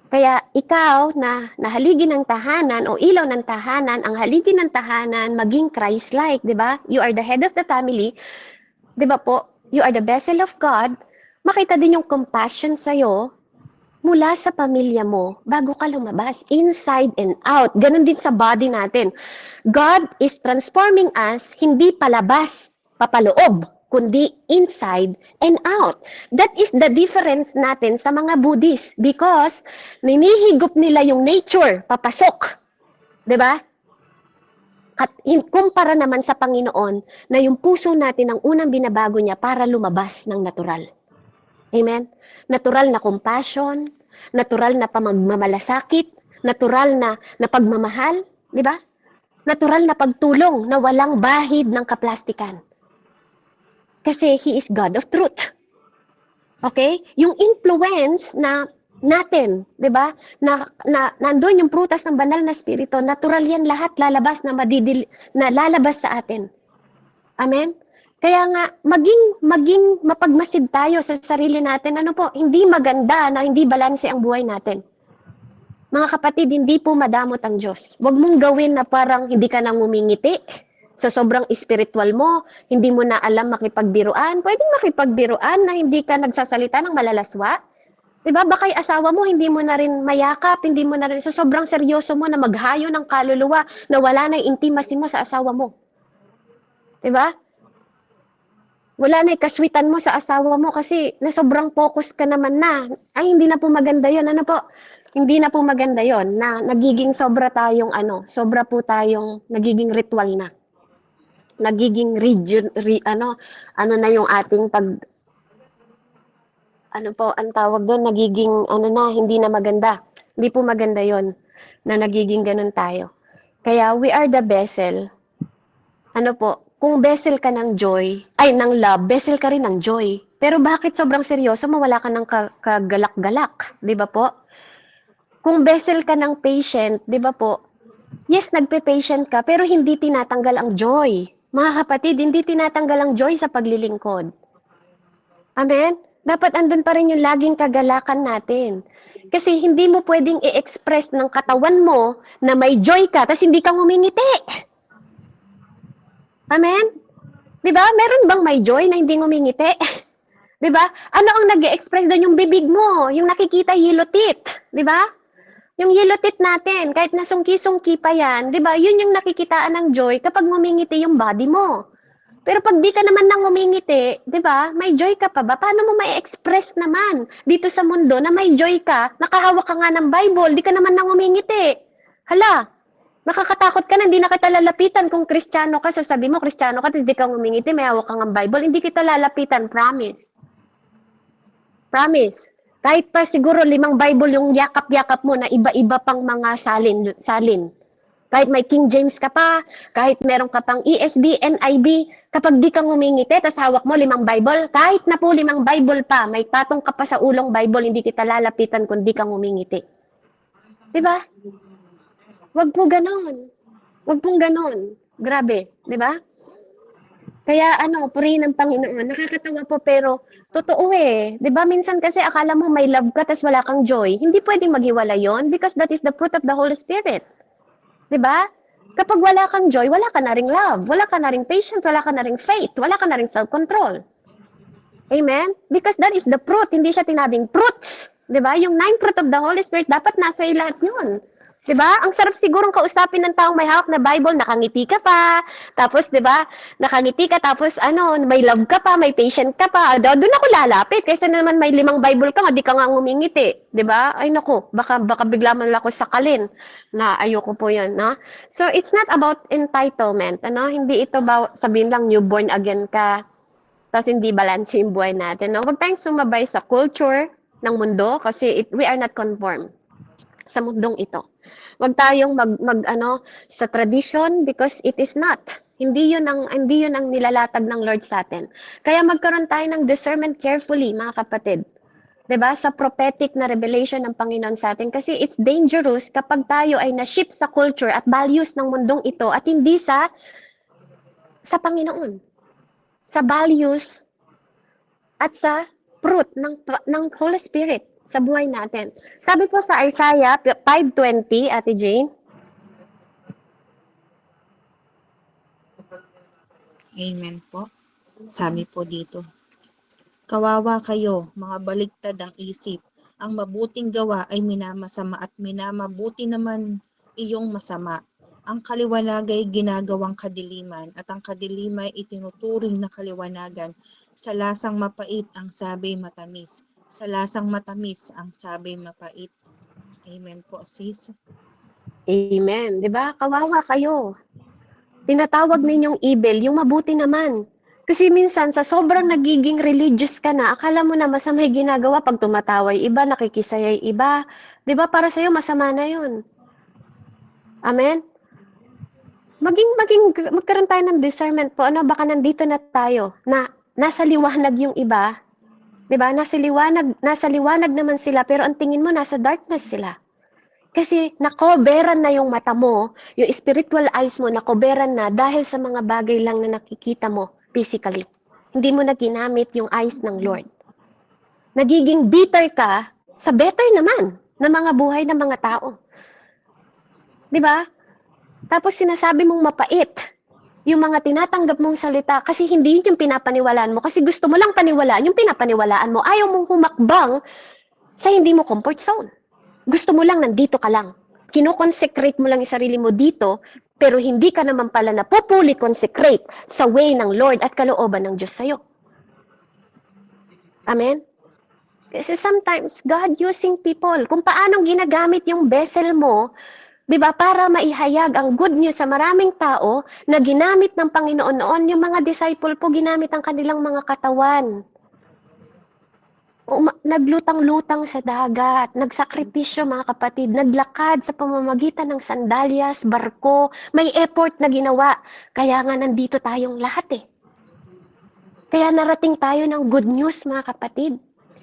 Kaya ikaw na haligi ng tahanan o ilaw ng tahanan, ang haligi ng tahanan, maging Christ-like, di ba? You are the head of the family. Di ba po? You are the vessel of God. Makita din yung compassion sa'yo mula sa pamilya mo bago ka lumabas, inside and out. Ganon din sa body natin. God is transforming us, hindi palabas, papaloob, kundi inside and out. That is the difference natin sa mga Buddhist because ninihigop nila yung nature, papasok. 'Di ba? At kumpara naman sa Panginoon na yung puso natin ang unang binabago niya para lumabas ng natural. Amen? Natural na compassion, natural na pamagmamalasakit, natural na pagmamahal, 'di ba? natural na pagtulong na walang bahid ng kaplastikan. Kasi He is God of truth. Okay? Yung influence na natin, 'di ba? Na nandoon yung prutas ng banal na espiritu, natural yan lahat lalabas na lalabas sa atin. Amen. Kaya nga maging mapagmasid tayo sa sarili natin. Ano po, hindi maganda na hindi balanse ang buhay natin. Mga kapatid, hindi po madamot ang Diyos. Huwag mong gawin na parang hindi ka nang ngumingiti. Sa sobrang spiritual mo, hindi mo na alam makipagbiruan. Pwedeng makipagbiruan na hindi ka nagsasalita ng malalaswa. Diba? Baka yung asawa mo, hindi mo na rin mayakap, hindi mo na rin, sa sobrang seryoso mo na maghayo ng kaluluwa na wala na yung intimacy mo sa asawa mo. Diba? Wala na yung kaswitan mo sa asawa mo kasi na sobrang focus ka naman na. Ay, hindi na po maganda yon. Ano po? Hindi na po maganda yon na nagiging sobra po tayong nagiging ritual na. Nagiging ano na yung ating ano po, ang tawag doon, nagiging hindi na maganda. Hindi po maganda yon na nagiging ganun tayo. Kaya we are the vessel. Ano po, kung vessel ka ng joy, ng love, vessel ka rin ng joy. Pero bakit sobrang seryoso mo, wala ka ng kagalak-galak, di ba po? Kung vessel ka ng patient, di ba po? Yes, nagpe-patient ka, pero hindi tinatanggal ang joy. Mga kapatid, hindi tinatanggal ang joy sa paglilingkod. Amen? Dapat andun pa rin yung laging kagalakan natin. Kasi hindi mo pwedeng i-express ng katawan mo na may joy ka, tapos hindi ka ngumingiti. Amen? 'Di ba? Meron bang may joy na hindi ngumingiti? 'Di ba? Ano ang nag-e-express doon? Yung bibig mo, yung nakikita yellow teeth, 'di ba? Yung yellow teeth natin, kahit nasungki-sungki pa yan, 'di ba? Yun yung nakikitaan ng joy kapag ngumingiti yung body mo. Pero pag di ka naman nang ngumingiti, 'di ba? May joy ka pa ba? Paano mo mai-express naman dito sa mundo na may joy ka? Nakahawak ka nga ng Bible, di ka naman nang ngumingiti. Hala, nakakatakot ka na, hindi na kita lalapitan kung Kristiyano ka, sasabi mo Kristiyano ka, tapos di ka ngumingiti, may hawak ka ng Bible, hindi kita lalapitan, promise. Promise. Kahit pa siguro 5 Bible yung yakap-yakap mo na iba-iba pang mga salin. Kahit may King James ka pa, kahit meron ka pang ESV, NIV, kapag di ka ngumingiti, tapos hawak mo 5 Bible, kahit na po 5 Bible pa, may patong ka pa sa ulong Bible, hindi kita lalapitan kung di ka ngumingiti. Diba? Wag po ganon. Wag pong ganon. Grabe, di ba? Kaya purihin ng Panginoon. Nakakatawa po pero totoo eh. Di ba? Minsan kasi akala mo may love ka tas wala kang joy. Hindi pwedeng maghiwala yon because that is the fruit of the Holy Spirit. Di ba? Kapag wala kang joy, wala ka na ring love, wala ka na ring patience, wala ka na ring faith, wala ka na ring self-control. Amen? Because that is the fruit, hindi siya tinabing fruits. Di ba? Yung 9 fruit of the Holy Spirit, dapat nasa lahat yun. 'Di ba? Ang sarap sigurong kausapin ng taong may hawak na Bible, nakangiti ka pa. Tapos 'di ba? Nakangiti ka tapos may love ka pa, may patient ka pa. Doon ako lalapit kaysa naman may 5 Bible ka, di ka nga ngumingiti, 'di ba? Ay naku, baka bigla man ako sakalin na ayoko po 'yon, no? So it's not about entitlement, Hindi ito about sabihin lang newborn again ka. Tapos hindi balance yung buhay natin, no? Huwag tayong sumabay sa culture ng mundo kasi we are not conformed sa mundong ito. Huwag tayong sa tradition because it is not. Hindi 'yun ang nilalatag ng Lord sa atin. Kaya magkaroon tayo ng discernment carefully, mga kapatid. 'Di ba? Sa prophetic na revelation ng Panginoon sa atin kasi it's dangerous kapag tayo ay na-ship sa culture at values ng mundong ito at hindi sa Panginoon. Sa values at sa fruit ng Holy Spirit sa buhay natin. Sabi po sa Isaiah 5:20, Ate Jane. Amen po. Sabi po dito, kawawa kayo, mga baligtad ang isip. Ang mabuting gawa ay minamasama at minamabuti naman iyong masama. Ang kaliwanag ay ginagawang kadiliman at ang kadiliman ay itinuturing na kaliwanagan. Sa lasang mapait ang sabi matamis. Sa lasang matamis ang sabi mapait. Amen po, sis. Amen. 'Di ba? Kawawa kayo. Tinatawag ninyong evil, yung mabuti naman. Kasi minsan, sa sobrang nagiging religious ka na, akala mo na masama yung ginagawa pag tumataway iba, nakikisayay iba. 'Di ba? Para sa'yo, masama na yun. Amen? Magkaroon tayo ng discernment po. Ano, baka nandito na tayo, na nasa liwanag yung iba, 'di ba? Nasa liwanag naman sila, pero ang tingin mo nasa darkness sila. Kasi nakoberan na yung mata mo, yung spiritual eyes mo nakoberan na dahil sa mga bagay lang na nakikita mo physically. Hindi mo na ginamit yung eyes ng Lord. Nagiging bitter ka sa better naman na mga buhay ng mga tao. 'Di ba? Tapos sinasabi mong mapait yung mga tinatanggap mong salita kasi hindi yun yung pinapaniwalaan mo. Kasi gusto mo lang paniwalaan yung pinapaniwalaan mo. Ayaw mong humakbang sa hindi mo comfort zone. Gusto mo lang nandito ka lang. Kinoconsecrate mo lang yung sarili mo dito, pero hindi ka naman pala na fully consecrate sa way ng Lord at kalooban ng Diyos sa'yo. Amen? Kasi sometimes, God using people, kung paanong ginagamit yung vessel mo, 'di ba, para maihayag ang good news sa maraming tao na ginamit ng Panginoon noon, yung mga disciple po ginamit ang kanilang mga katawan. Naglutang-lutang sa dagat, nagsakripisyo mga kapatid, naglakad sa pamamagitan ng sandalyas, barko, may effort na ginawa. Kaya nga nandito tayong lahat eh. Kaya narating tayo ng good news mga kapatid.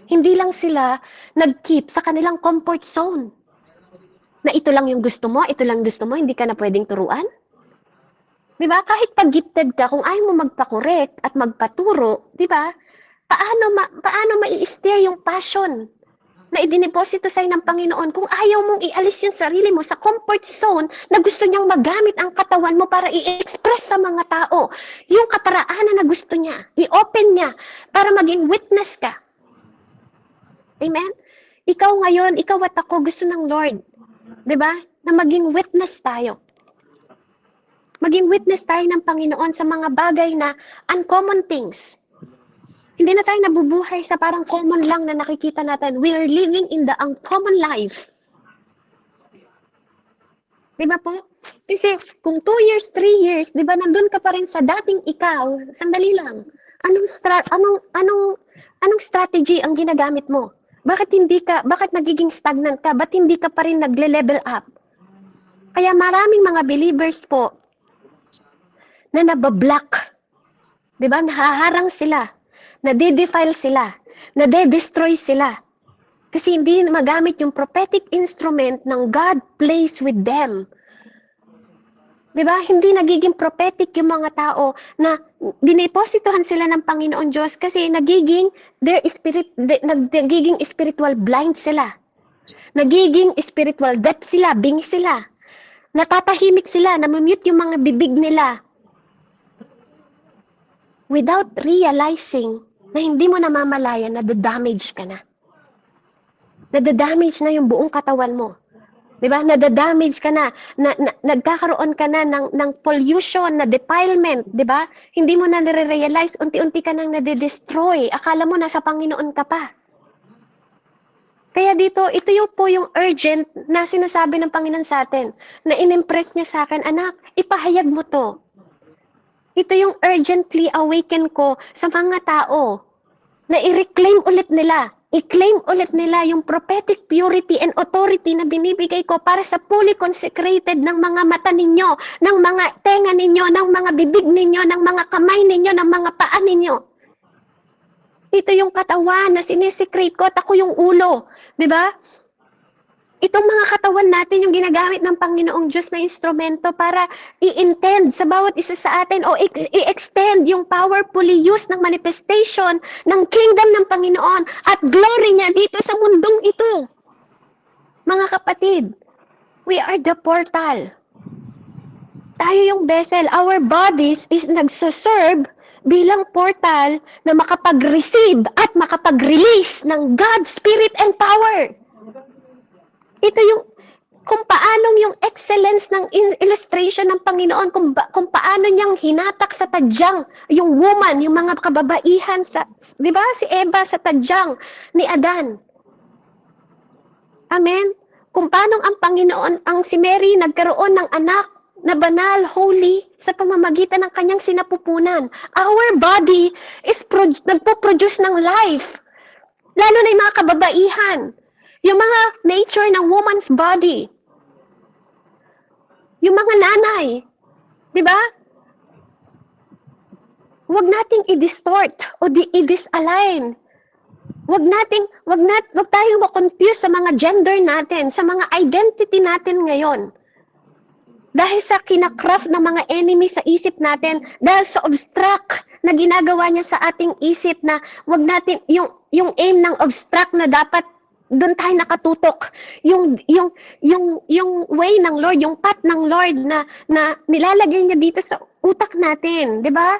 Hindi lang sila nag-keep sa kanilang comfort zone. Na ito lang yung gusto mo, hindi ka na pwedeng turuan. Di ba? Kahit pag gifted ka, kung ayaw mo magpa-correct at magpaturo, di ba? Paano mai-steer yung passion na idineposito sa'yo ng Panginoon kung ayaw mong ialis yung sarili mo sa comfort zone na gusto niyang magamit ang katawan mo para i-express sa mga tao yung kaparaanan na gusto niya, i-open niya para maging witness ka. Amen? Ikaw ngayon, ikaw at ako, gusto ng Lord. 'Di ba? Na maging witness tayo. Maging witness tayo ng Panginoon sa mga bagay na uncommon things. Hindi na tayo nabubuhay sa parang common lang na nakikita natin. We are living in the uncommon life. 'Di ba po? Kasi kung 2 years, 3 years, 'di ba nandun ka pa rin sa dating ikaw, sandali lang. Anong strategy ang ginagamit mo? Bakit nagiging stagnant ka? Ba't hindi ka pa rin nagle-level up? Kaya maraming mga believers po na nabablock. 'Di ba? Nahaharang sila. Nade-defile sila. Nade-destroy sila. Kasi hindi magamit yung prophetic instrument ng God placed with them. 'Di ba? Hindi nagiging prophetic yung mga tao na dinepositohan sila ng Panginoon Diyos kasi nagiging spiritual blind sila. Nagiging spiritual deaf sila, bingi sila. Natatahimik sila, namumute yung mga bibig nila. Without realizing na hindi mo namamalayan na damage ka na. Nadadamage na yung buong katawan mo. 'Di ba? Nadadamage ka na, nagkakaroon ka na ng pollution, na defilement, 'di ba? Hindi mo na nare-realize, unti-unti ka nang nade-destroy. Akala mo nasa Panginoon ka pa. Kaya dito, ito yung po yung urgent na sinasabi ng Panginoon sa atin, na in-impress niya sa akin, anak, ipahayag mo to. Ito yung urgently awaken ko sa mga tao na i-reclaim ulit nila. I-claim ulit nila yung prophetic purity and authority na binibigay ko para sa fully consecrated ng mga mata ninyo, ng mga tenga ninyo, ng mga bibig ninyo, ng mga kamay ninyo, ng mga paa ninyo. Ito yung katawan na sinesecrate ko at ako yung ulo. 'Di ba? Itong mga katawan natin yung ginagamit ng Panginoong Diyos na instrumento para i-intend sa bawat isa sa atin o i-extend yung powerfully used ng manifestation ng kingdom ng Panginoon at glory niya dito sa mundong ito. Mga kapatid, we are the portal. Tayo yung vessel. Our bodies is nagsaserve bilang portal na makapag-receive at makapag-release ng God's Spirit and power. Ito yung kung paano yung excellence ng illustration ng Panginoon, kung paano niyang hinatak sa tadyang yung woman, yung mga kababaihan sa, 'di ba? Si Eva sa tadyang ni Adan. Amen. Kung paano ang Panginoon, si Mary nagkaroon ng anak na banal, holy, sa pamamagitan ng kanyang sinapupunan. Our body is nagpo-produce ng life. Lalo na yung mga kababaihan. Yung mga nature ng woman's body. Yung mga nanay. Di ba? Huwag nating i-distort o i-disalign. Huwag tayong ma-confuse sa mga gender natin, sa mga identity natin ngayon. Dahil sa kinakraft ng mga enemy sa isip natin, dahil sa obstruct na ginagawa niya sa ating isip na wag natin, yung aim ng obstruct na dapat doon tayo nakatutok. Yung way ng Lord, yung path ng Lord na nilalagay niya dito sa utak natin. Di ba?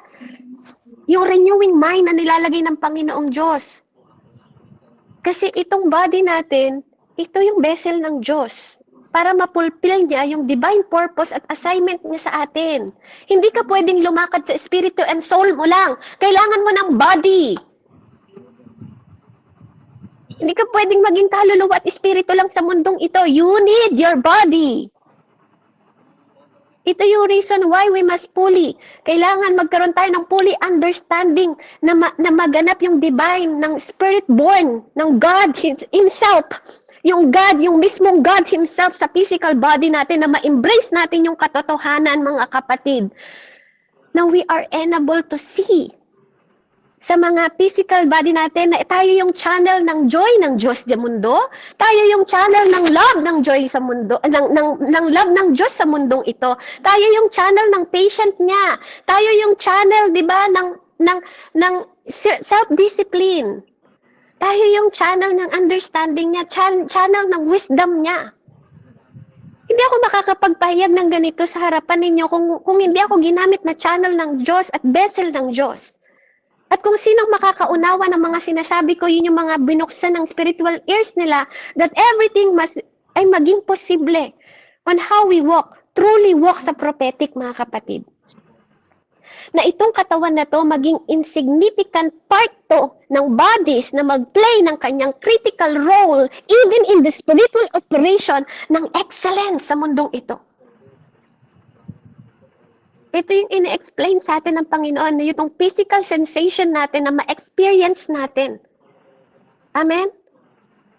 Yung renewing mind na nilalagay ng Panginoong Diyos. Kasi itong body natin, ito yung vessel ng Diyos para mapulfill niya yung divine purpose at assignment niya sa atin. Hindi ka pwedeng lumakad sa espiritu and soul mo lang. Kailangan mo ng body. Hindi ka pwedeng maging kaluluwa at espiritu lang sa mundong ito. You need your body. Ito yung reason why we must fully. Kailangan magkaroon tayo ng fully understanding na maganap yung divine ng spirit born ng God Himself. Yung God, yung mismong God Himself sa physical body natin na ma-embrace natin yung katotohanan, mga kapatid, na we are unable to see sa mga physical body natin na tayo yung channel ng joy ng Diyos sa mundo, tayo yung channel ng love ng joy sa mundo, ng love ng Diyos sa mundong ito. Tayo yung channel ng patient niya. Tayo yung channel, 'di ba, ng self-discipline. Tayo yung channel ng understanding niya, channel ng wisdom niya. Hindi ako makakapagpahayag ng ganito sa harapan ninyo kung hindi ako ginamit na channel ng Diyos at vessel ng Diyos. At kung sinong makakaunawa ng mga sinasabi ko, yun yung mga binuksan ng spiritual ears nila, that everything ay maging posible on how we walk, truly walk sa prophetic, mga kapatid. Na itong katawan na to maging insignificant part to ng bodies na mag-play ng kanyang critical role even in the spiritual operation ng excellence sa mundong ito. Ito yung ine-explain sa atin ng Panginoon na yung physical sensation natin na ma-experience natin. Amen?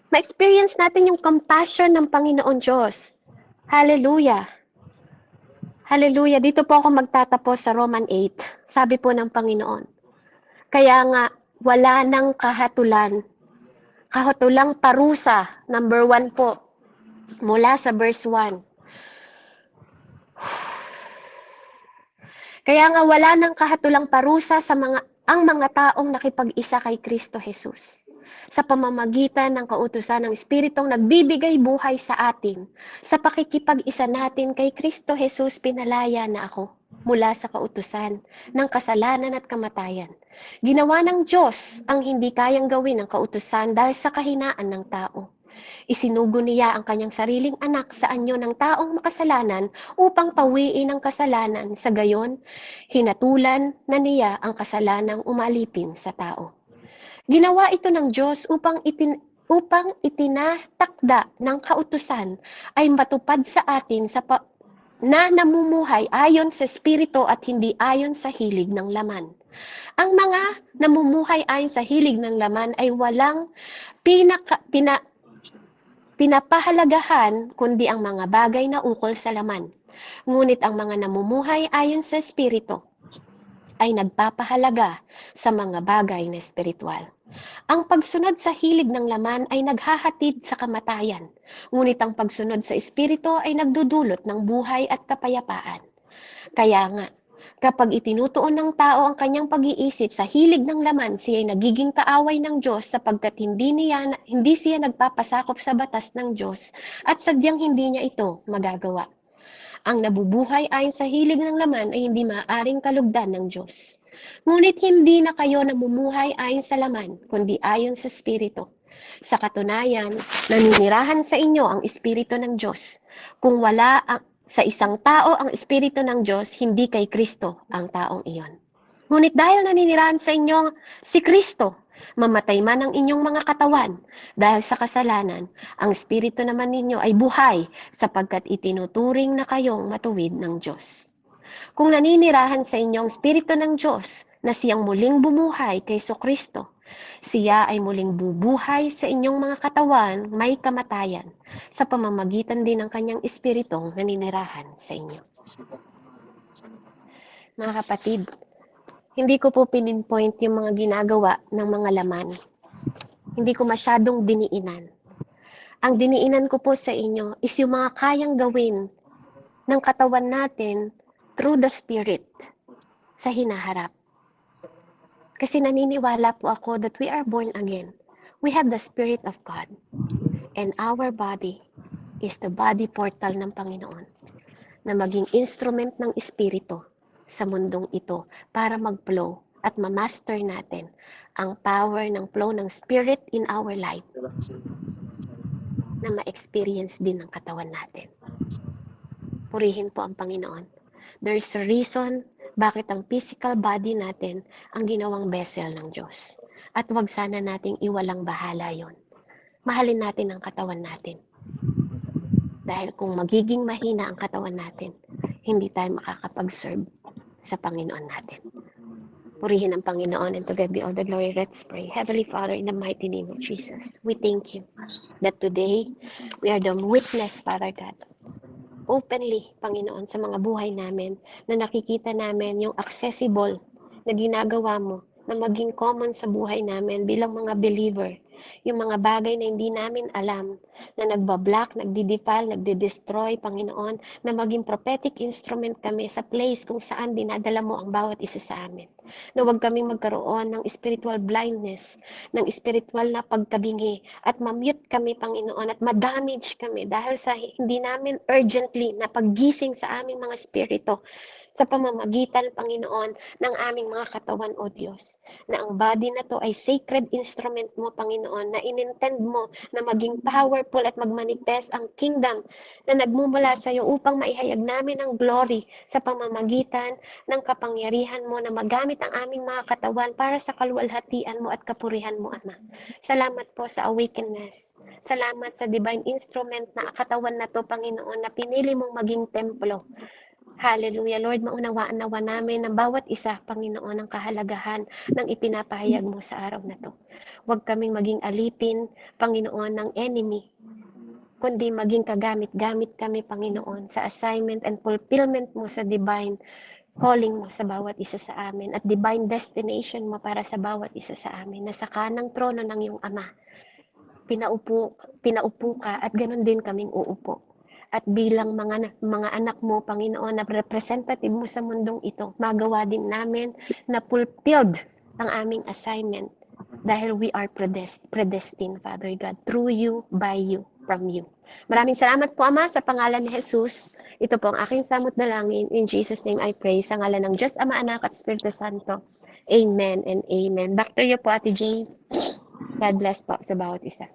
Ma-experience natin yung compassion ng Panginoon Diyos. Hallelujah. Hallelujah. Dito po ako magtatapos sa Roman 8. Sabi po ng Panginoon. Kaya nga, wala nang kahatulan. Kahatulang parusa. Number 1 po. Mula sa verse 1. Kaya nga wala nang kahatulang parusa sa ang mga taong nakipag-isa kay Kristo Jesus. Sa pamamagitan ng kautusan ng Espiritong nagbibigay buhay sa atin, sa pakikipag-isa natin kay Kristo Jesus, pinalaya na ako mula sa kautusan ng kasalanan at kamatayan. Ginawa ng Diyos ang hindi kayang gawin ng kautusan dahil sa kahinaan ng tao. Isinugo niya ang kanyang sariling anak sa anyo ng taong makasalanan upang pawiin ang kasalanan. Sa gayon, hinatulan na niya ang kasalanang umalipin sa tao. Ginawa ito ng Diyos upang itinatakda ng kautusan ay matupad sa atin na namumuhay ayon sa Espiritu at hindi ayon sa hilig ng laman. Ang mga namumuhay ayon sa hilig ng laman ay walang pinapahalagahan kundi ang mga bagay na ukol sa laman. Ngunit ang mga namumuhay ayon sa Espiritu ay nagpapahalaga sa mga bagay na espiritual. Ang pagsunod sa hilig ng laman ay naghahatid sa kamatayan, ngunit ang pagsunod sa Espiritu ay nagdudulot ng buhay at kapayapaan. Kaya nga, kapag itinutuon ng tao ang kanyang pag-iisip sa hilig ng laman, siya ay nagiging kaaway ng Diyos sapagkat hindi siya nagpapasakop sa batas ng Diyos at sadyang hindi niya ito magagawa. Ang nabubuhay ayon sa hilig ng laman ay hindi maaaring kalugdan ng Diyos. Ngunit hindi na kayo namumuhay ayon sa laman, kundi ayon sa Espiritu. Sa katunayan, naninirahan sa inyo ang Espiritu ng Diyos. Kung wala sa isang tao ang Espiritu ng Diyos, hindi kay Kristo ang taong iyon. Ngunit dahil naninirahan sa inyo si Kristo, mamatay man ang inyong mga katawan dahil sa kasalanan, ang Espiritu naman ninyo ay buhay sapagkat itinuturing na kayong matuwid ng Diyos. Kung naninirahan sa inyo ang Espiritu ng Diyos na siyang muling bumuhay kay Kristo, siya ay muling bubuhay sa inyong mga katawan may kamatayan sa pamamagitan din ng kanyang Espiritong naninirahan sa inyo. Mga kapatid, hindi ko po pininpoint yung mga ginagawa ng mga laman. Hindi ko masyadong diniinan. Ang diniinan ko po sa inyo is yung mga kayang gawin ng katawan natin through the Spirit sa hinaharap. Kasi naniniwala po ako that we are born again. We have the Spirit of God. And our body is the body portal ng Panginoon na maging instrument ng Espiritu sa mundong ito para mag-flow at ma-master natin ang power ng flow ng Spirit in our life na ma-experience din ng katawan natin. Purihin po ang Panginoon. There's a reason bakit ang physical body natin ang ginawang vessel ng Diyos. At huwag sana nating iwalang bahala yon. Mahalin natin ang katawan natin. Dahil kung magiging mahina ang katawan natin, hindi tayo makakapag-serve sa Panginoon natin. Purihin ang Panginoon, and to God be all the glory. Let's pray. Heavenly Father, in the mighty name of Jesus, we thank you that today we are the witness, Father God, openly, Panginoon, sa mga buhay namin na nakikita namin yung accessible na ginagawa mo na maging common sa buhay namin bilang mga believer. Yung mga bagay na hindi namin alam, na nagbablock, nagdi-defile, nagdi-destroy, Panginoon, na maging prophetic instrument kami sa place kung saan dinadala mo ang bawat isa sa amin. Na huwag kaming magkaroon ng spiritual blindness, ng spiritual na pagkabingi, at ma-mute kami, Panginoon, at ma-damage kami dahil sa hindi namin urgently na paggising sa aming mga spirito sa pamamagitan, Panginoon, ng aming mga katawan, O Diyos. Na ang body na to ay sacred instrument mo, Panginoon, na inintend mo na maging powerful at magmanifest ang kingdom na nagmumula sa iyo upang maihayag namin ang glory sa pamamagitan ng kapangyarihan mo na magamit ang aming mga katawan para sa kaluwalhatian mo at kapurihan mo, Ama. Salamat po sa awakeness. Salamat sa divine instrument na katawan na to, Panginoon, na pinili mong maging templo. Hallelujah, Lord, maunawaan nawa namin ng bawat isa, Panginoon, ang kahalagahan ng ipinapahayag mo sa araw na to. Huwag kaming maging alipin, Panginoon, ng enemy, kundi maging kagamit-gamit kami, Panginoon, sa assignment and fulfillment mo sa divine calling mo sa bawat isa sa amin at divine destination mo para sa bawat isa sa amin na sa kanang trono ng iyong Ama. Pinaupo ka at ganun din kaming uupo. At bilang mga anak mo, Panginoon, na representative mo sa mundong ito, magawa din namin na fulfilled ang aming assignment dahil we are predestined, Father God, through you, by you, from you. Maraming salamat po, Ama, sa pangalan ni Jesus. Ito po ang aking samot dalangin. In Jesus' name I pray. Sa ngalan ng Diyos, Ama, Anak, at Espiritu Santo. Amen and amen. Back to you po, Ate Jane. God bless po sa bawat isa.